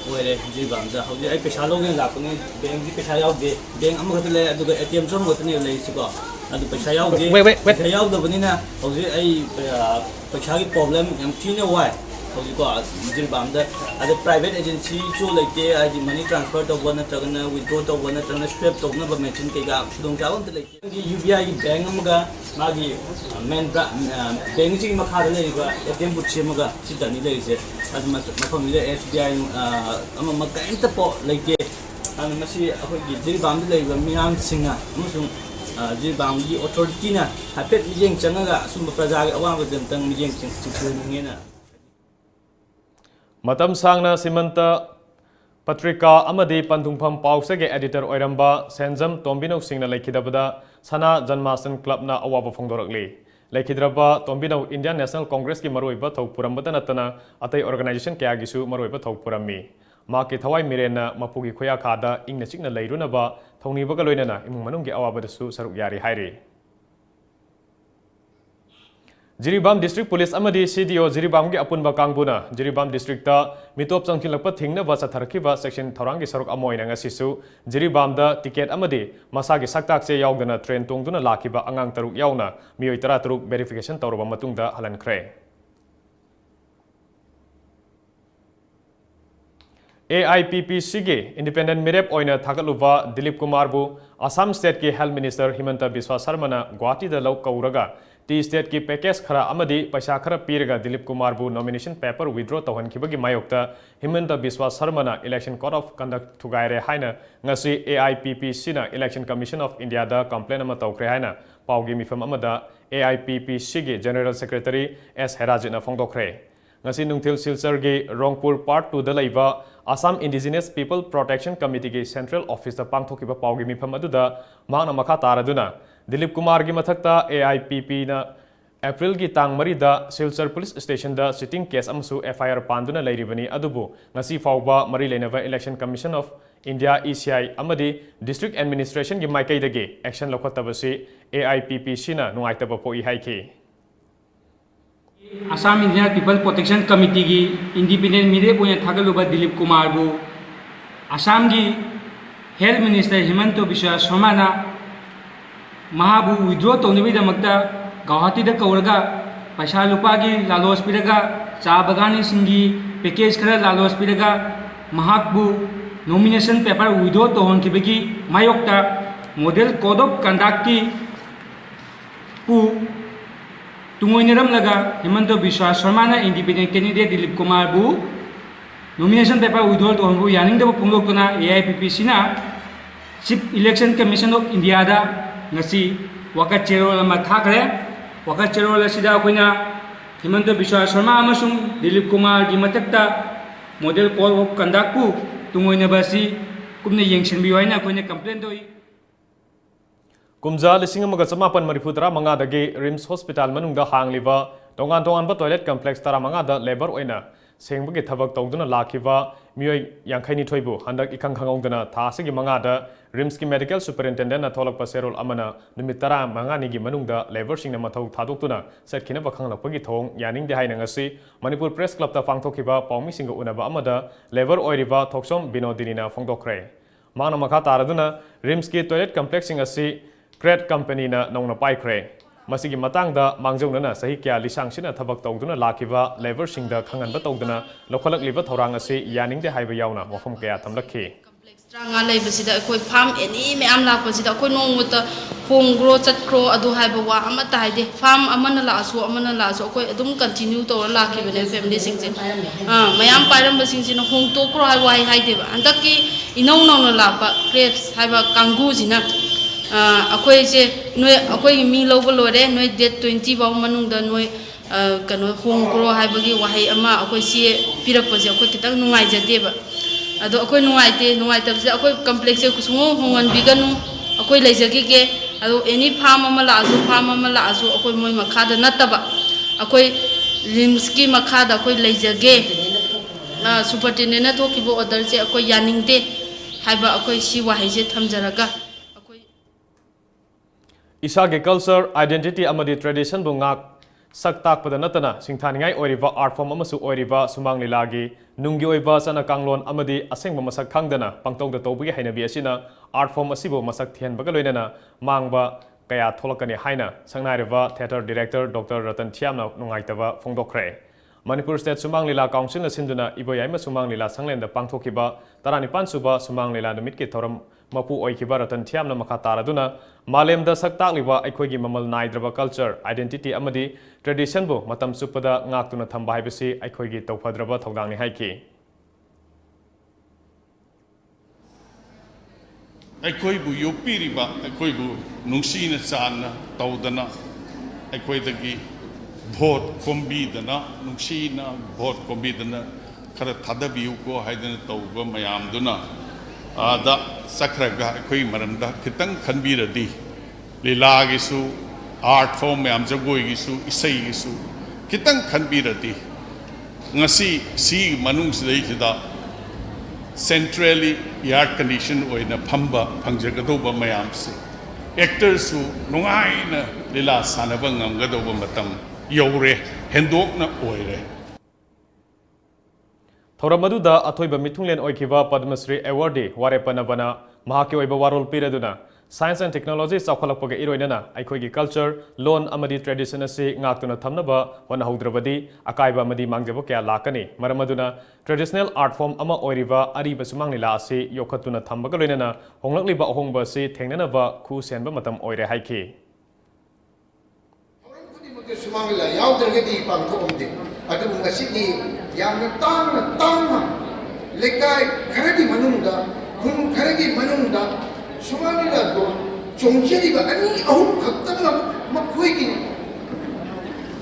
अोरे जीरबाम हौजे पैसा लौने लापने बैंक की पैसा यादे बैंक ले ATM चमगने लेको पैसा यादे पैसा यादबनीना हौजे पैसा की प्रॉब्लम थीने वाई हौजिको जीरबाम प्राइवेट एजेंसी लेते मनी ट्रांसफर तब नत्रगना विड्रॉ तब नत्रगना स्वेप तौब मेचिन कई खुदचाब लेते UBI की बैंक मागी मेन बैंक से मखा ATM बुथ सेमगनी लेसे मफम SBI कईंत लेते जीरबाम मियाम जीरबाम की ऑथोरिटी हाफेट मियें चंगा असुब प्रजा की अवाबद मियें चिंचुनीना मतम सांगना सिमंत पत्रिका अमदी पंथुंगफम पाउसगे एडिटर ओइरंबा सेंजम तोंबिनौ सिंगना लेखिदबदा सना जन्मासन क्लबना अवाब फोंदोरकली लेखिद्रबा तोंबिनौ इंडियन नेशनल कांग्रेस की मरोइबा थौपुरंबदा नतना अतै ऑर्गेनाइजेशन कयागिसु मरोइबा थौपुरम्मी माकी थवाई मिरेना मपुगी खोया खादा इंगना चिकना लेरुनबा थौनिबगा लोइनना इमुंग मनुंगी अवाबदसु सरुक यारी हाइरी Jiribam district police अमदी CDO Jiribam की अपुनबा कांगबुना जीरीबाम डिस्ट्रिक्ट मिटोप चंखिलप थिंगनबा चथरखिबा सेक्शन थौरांगी सरुक अमोइना ngasisu जीरीबाम दा टिकेट अमदी मसागी सक्ताक से यावदना ट्रेन तोंगदुना लाखिबा अंगांग तरुक यावना मियोय 13 वेरिफिकेशन तौरबा मतुंगदा हलनख्रे AIPPC की इंडिपेंडेंट मिरेप ओइना थागलुबा दिलीप कुमार बु असम स्टेट की हेल्थ मिनिस्टर हिमंत बिस्वा शर्मा गुवाहाटी दा लौ कौरगा टी स्टेट की पैकेज खरा अमदी पैसा खरा पीरगा दिलीप कुमार बु नॉमिनेशन पेपर विड्रॉ तौहनखिबगी मायोक्ता Himanta Biswa Sarma election code of conduct थुगाइरे हाइना ngasi AIPPC ना इलेक्शन कमीशन ऑफ इंडिया दा कंप्लेन अमा तौख्रे हाइना पाउगी मिफम अमदा AIPPC की general secretary S हेराजिना फोंदोख्रे ngasi nungthil silchar gi rongpur part 2 da laiba assam indigenous people protection committee gi central office da pangthokiba pawgi mifam aduda mangna makha taraduna dilip kumar gi mathakta AIPP na april gi tang mari da silchar police station da sitting case amsu FIR panduna lairibani adubu ngasi fawba mari leinava election commission of india ECI amadi district administration gi maikai dagi action lokhatabasi AIPPC na nuaitaba poi haiki Assam Indigenous People Protection Committee की independent Mire पोने थागलुबा दिलीप कुमार बु असम की health minister Himanta Biswa Sharma ना महाबु withdraw तौनबीदमक्ता Guwahati दा कौरगा पैसा लुपा की लालोस पिरगा चा बगानी सिंगी पैकेज खरा लालोस पिरगा महाबु नॉमिनेशन पेपर विड्रॉ तौहनखिबगी मायोक्ता मॉडल कोड ऑफ कंडक्ट की पु तुंगोइनरम लगा हिमंत बिस्वा शर्मा इंडिपेंडेंट कैंडिडेट दिलीप कुमार बु nomination paper withdrawal to hanbu yaning da pungdok tuna AIPP sina Chief Election Commission of India da ngasi wakat cherol ama thakre wakat cherol asida akoina Himanta Biswa Sharma amasung Dilip Kumar gi matakta model code of conduct ku tungoina basi kumne yengsin bi waina akoina complaint doi Kumja lising amaga samapan marifutara manga dagi Rims Hospital manungda hangliba tongan tongan ba toilet complex tara manga da labor oina sengbagi thabak tawduna lakhiba mioi yangkhaini thoibu handak ikang khangongdana thasigi manga da Rims ki medical superintendent na tholak paserol amana numitara manga ni gi manungda labor sing na mathau thadoktuna setkhina bakhang lakpagi thong yaning de haina ngasi Manipur Press Club ta pangthokhiba pawmi singa unaba amada labor oiriba thoksom binodini na phongdokre mana makha taraduna Rims ki toilet complex sing asi Cred company na nongna paikre masigi matang da mangjongna sahi kya lisang sina thabak tawduna lakhiba labor sing da khangan ba tawduna lokhalak liba thorang ase yaning de haiba yauna mafam kya thamlakhi Stranga leibasida akoi farm any me am lakpasida akoi nongmuta home grow chatcro adu haiba wa amata haide farm amana la asu akoi adum continue to lakhibane family singse mayam pairam basing home to kro hai wai haide ba andaki inong nong lakpa crepes haiba kangu jina akoi je noi akoi mi lobo lore noi date 20 baw manungda noi kano home grow haibagi wahai ama akoi si pirak pase akoi kitang nungai jade ba ado akoi nungai tabse akoi complex se kusungo hongan biganu akoi leijagi ke ado any farm ama la asu akoi moi makhada nataba akoi rims ki makhada akoi leijage superintendent na thokibo order se akoi yaningde haiba akoi si wahai se thamjaraga Isage culture identity amadi tradition bu ngak sak tak pada natana singthaningai oiriba art form amasu oiriba sumang lilagi nunggi oiba sana kanglon amadi asengba masak khangdana pangtong da tobugi hainabi asina art form asibo masak thian baga loinana mangba kaya tholakani haina sangnaiba theater director Dr. Ratan Thiamna nungaitaba phongdokre Manipur State Sumang Lila Council na sinduna iboyaima Sumang Lila sanglenda pangthokiba taranipan suba Sumang Lila numit ki thoram mapu oikiba Ratan Thiamna makha taraduna malemda saktakliba aikhoigi mamal naidraba culture identity amadi tradition bu matam supada ngaktuna thamba haibasi aikhoigi tawfadraba thogdangni haiki aikhoibu yopiriba aikhoibu nungsina chana tawdana aikhoidagi vote kombidana nungsina vote kombidana khara thadabiu ko haidana tawba mayamduna ada sakraga koi maramda kitang khanbiradi lila gisu art form mayam jagoi gisu isai gisu kitang khanbiradi ngasi si manung sidai sida centrally air condition oina phamba phangjagadauba mayam se actors su nungaina lila sanaba ngamgadauba matam yaure hendokna oire Thoramadu athoiba mithunglen oikiba Padma Shri awardee warepanabana mahaki oiba warol piraduna science and technology chawkhalakpaga iroinana aikhoigi culture lon amadi tradition ase ngaktuna thamnaba wanahaudrabadi akaiba amadi mangjaba kya lakani maramaduna traditional art form ama oiriba ariba sumanglila ase yokhatuna thambaga loinana honglakliba ahongba se thengnanaba khu senba matam oire haiki Sumangla yaudragadi pangthomde adu ngasidi yamna tangna lekai kharagi manungda khun kharagi manungda sumangla do chongcheri ba ani ahum khattana makhoigi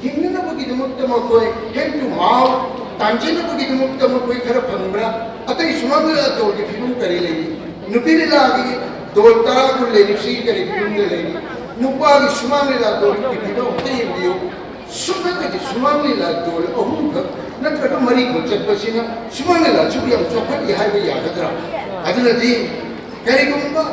hingna bagi dumukta makoi hand to mouth tanjina bagi dumukta makoi khara phangra atai sumangla do ki philum kari legi nupiri lagi dol tara ku legi si kari philum legi nupagi sumangla do ki philum tei bio sumangla sumangla do ahum natraga mari ko chapasina sumangla chubiyam chokhati haiba yagadra adunadi karigumba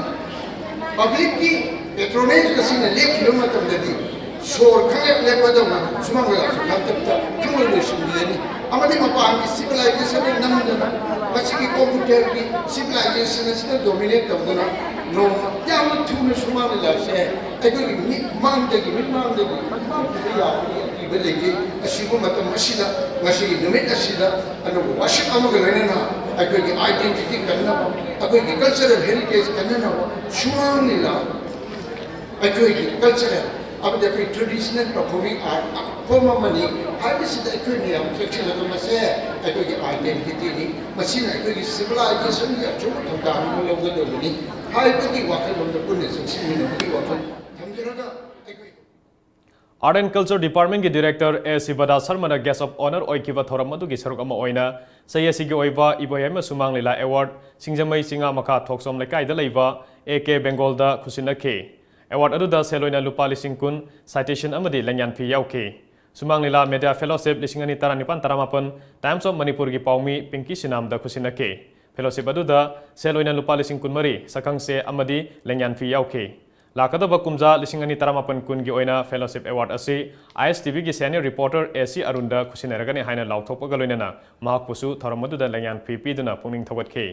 public ki patronage kasina le kilometer dadi sor khale lepadama sumangla khamtapta thanglo sumiyani amadi mapam civilization namdana machiki computer ki civilization asina dominate tawdana no yam thuna sumangla se agoi mi mangdagi ya belegi asibu matam asida ngasi numit asida anu worship amagalena agoi identity kanna agoi cultural heritage kanna sumangla agoi cultural अब देखिए traditional performing art form money ꯍꯥꯏꯕꯁꯤꯗ ꯑꯩꯈꯣꯏ ꯃꯌꯥꯝ ꯆꯦꯛꯁꯤꯜꯂꯒ ꯃꯁꯦ ꯑꯩꯈꯣꯏꯒꯤ ꯑꯥꯏꯗꯦꯟꯇꯤꯇꯤꯅꯤ ꯃꯁꯤꯅ ꯑꯩꯈꯣꯏꯒꯤ ꯁꯤꯚꯤꯂꯥꯏꯖꯦꯁꯟꯒꯤ ꯑꯆꯧꯕ ꯊꯧꯗꯥꯡ ꯑꯃ ꯂꯧꯒꯗꯕꯅꯤ ꯍꯥꯏꯕꯒꯤ ꯋꯥꯈꯜꯂꯣꯟꯗ ꯄꯨꯟꯅ ꯆꯦꯛꯁꯤꯟꯃꯤꯟꯅꯕꯒꯤ ꯋꯥꯈꯜ ꯊꯝꯖꯔꯒ Art and Culture Department ki Director A. Sibada Sharma Guest of Honor oikiba thoram adugi saruk ama oina sayasi gi oiba iboyama sumang lila award singjamai singa makha thoksom lekai da leiba AK Bengal da khusinakhe award aduda seloina lupa lising kun citation amadi langyan phi yauke sumang lila media fellowship lisingani taranipan taramapan Times of Manipur gi paumi Pinky Sinam da khusinakhe fellowship aduda seloina lupa lising kun mari sakangse amadi langyan phi yauke Lakadaba kumja lisingani taramapan kun gi oina fellowship award asi ISTV gi senior reporter AC Arunda khusineragani haina lauthokpa loinana mahak pusu thoramadu da langyan PP duna pungning thawatke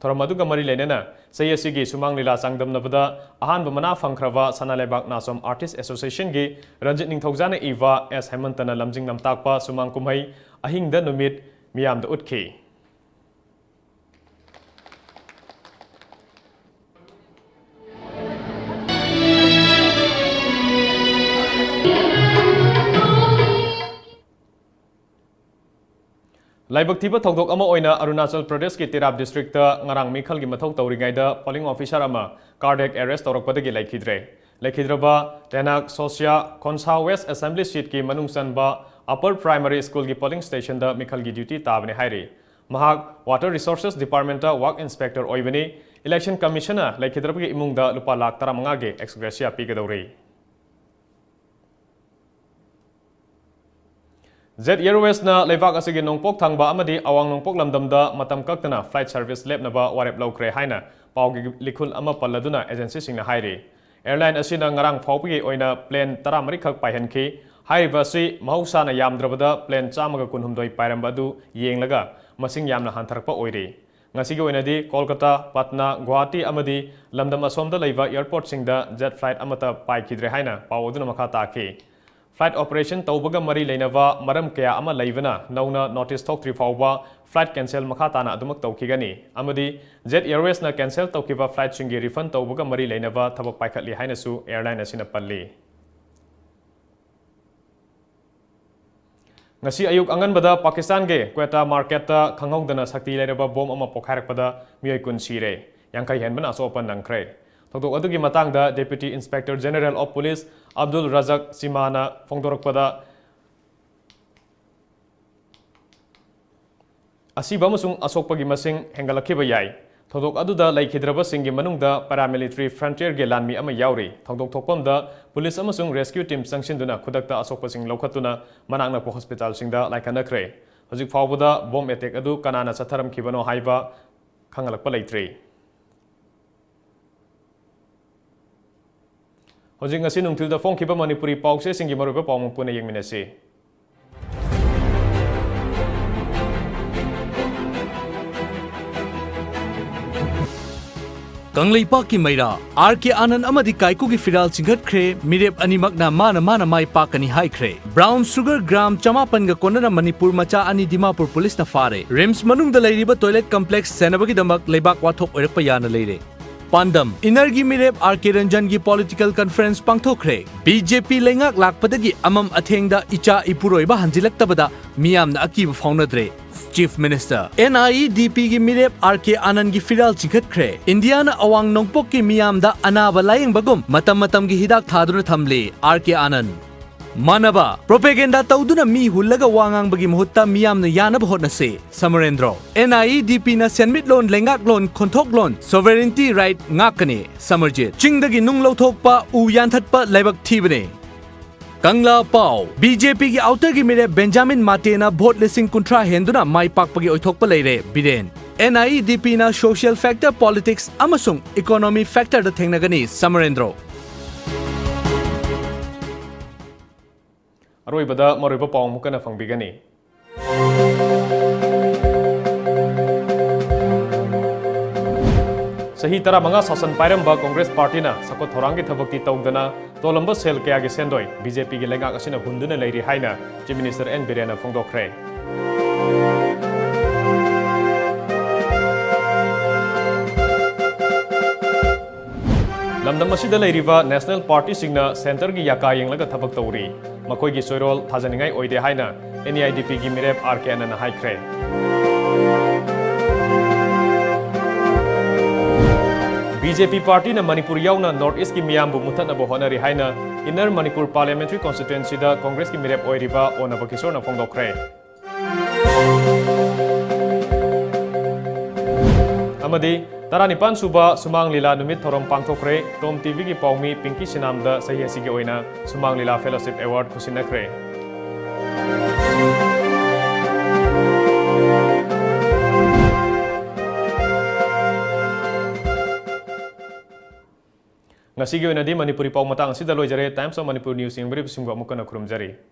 thoramadu ga mari leinana sayasi gi sumang lila sangdamnabada ahan bamana phangkhraba sanalebak nasom artist association gi Ranjit Ningthaujana Iva S Hemantana lamjing namtakpa sumang kumhai ahingda numit miyamda utke Laibak thiba thokdok ama oina Arunachal Pradesh ki Tirap district ta ngarang mikhal gi mathau tawringai da polling officer ama cardiac arrest tawrakpadagi laikhidraba Tenak Sosia Khonsa West Assembly seat ki manungsanba upper primary school gi polling station da mikhal gi duty tabne hairi mahak water resources department ta work inspector oibani election commissioner laikhidraba gi imung da lupa lakh 15 ge ex gratia pigadawri Jet Airways na leibak asigi nongpok thangba amadi awang nongpok lamdamda matam kaktana flight service lebnaba warep lawkre haina pawgi likhul ama palladuna agency singna hairi airline asina ngarang phawpigi oina plane 13 khak paihanki haiba si mahusana yamdrabada plane chamaga kunhumdoi pairamba du yenglaga masing yamna hantharakpa oiri ngasigi oinadi Kolkata Patna Guwahati amadi lamdam asomda leiba airport singda jet flight amata paikidre haina pawoduna makha taki Flight operation taubaga mari leinava maram kaya ama leivana nauna notice thok 3 fawba flight cancel makhatana adumak tawkigani amadi Jet Airways na cancel tawkiba flight singi refund taubaga mari leinava thabak paikhatli hainasu airline asina palli ngasi ayuk anganbada Pakistan ge Quetta market ta khanghaudana sakti leiraba bom ama pokharakpada miyoi kun sire yangkai henbana asopan nangkhre Thokdok adugi matangda Deputy Inspector General of Police Abdul Razak Simana phongdorakpada asiba amasung asokpagi masing hengalakhiba yai Thokdok aduda laikhidraba singi manungda paramilitary frontier ge lanmi ama yauri thokdok thokpamda police amasung rescue team sangsinduna khudakta asokpasing lokhatuna manakna po hospital singda laikhanakre hojik fawbada bomb attack adu kanana satharam khibano haiba khangalakpa leitre Hojing ngasi nungtilda phongkhiba Manipuri pause singi maruba pawmung puna yengminasi Kanglaipak ki maira RK Anand amadi kaiku gi firal chinghat khre mirep animakna mana mai pakani hai khre brown sugar gram chamapan ga konana Manipur macha ani Dimapur police na fare rims manung da leiriba toilet complex senabagi damak leibak wathok oirakpa yana leire Pandam Inergi Mirep RK Ranjan gi political conference pangthokre BJP lengak lakpadagi amam athengda icha ipuroiba hanjilaktabada miyamna akiba faunadre Chief Minister NIEDP gi Mirep RK Anand gi firal chinghatkre Indiana awang nongpok ki miyamda anaba layingbagum matam gi hidak thaduna thamle RK Anand Manaba propaganda tauduna mi hullaga wangang bagi muhutta miyamna yanab hotnase Samarendro NIEDP na senmit lon lengak lon konthok lon sovereignty right ngakane Samarjit chingdagi nunglo thokpa u yanthatpa laibak thibane Kangla Pau BJP gi outer gi mire Benjamin Matena vote listing kuntra henduna mai pakpagi oithokpa leire Biren NIEDP na social factor politics amasung economy factor da thengnagani Samarendro Aroibada maruba pawmung kana fangbigani Sahi tara manga sasan pairamba Congress Party na sakot thorangi thabakti tawdana tolamba sel kaya gi sendoi BJP gi lengak asina hunduna leiri haina Chief Minister N Birena phongdokre Lamdam asida leiriba National Party singna center gi yaka yenglaga thabak tawri makoi gi soirol thajaningai oide haina NEIDP gi mirep RK Anand haikre. BJP party na Manipur yauna North East ki miyambu muthatnaba honari haina Inner Manipur Parliamentary Constituency da Congress ki mirep oiriba Onaba Kishore na fongdokre. Amadi Taranipan suba Sumang Lila numit thorom pangthokre Tom TV ki paumi Pinky Sinamda sahi asigi oina Sumang Lila Fellowship Award kusinakre. Ngasigi oina di Manipuri pau matang sida loijare Times of Manipur News yang beri besimgo mukana kurumjari.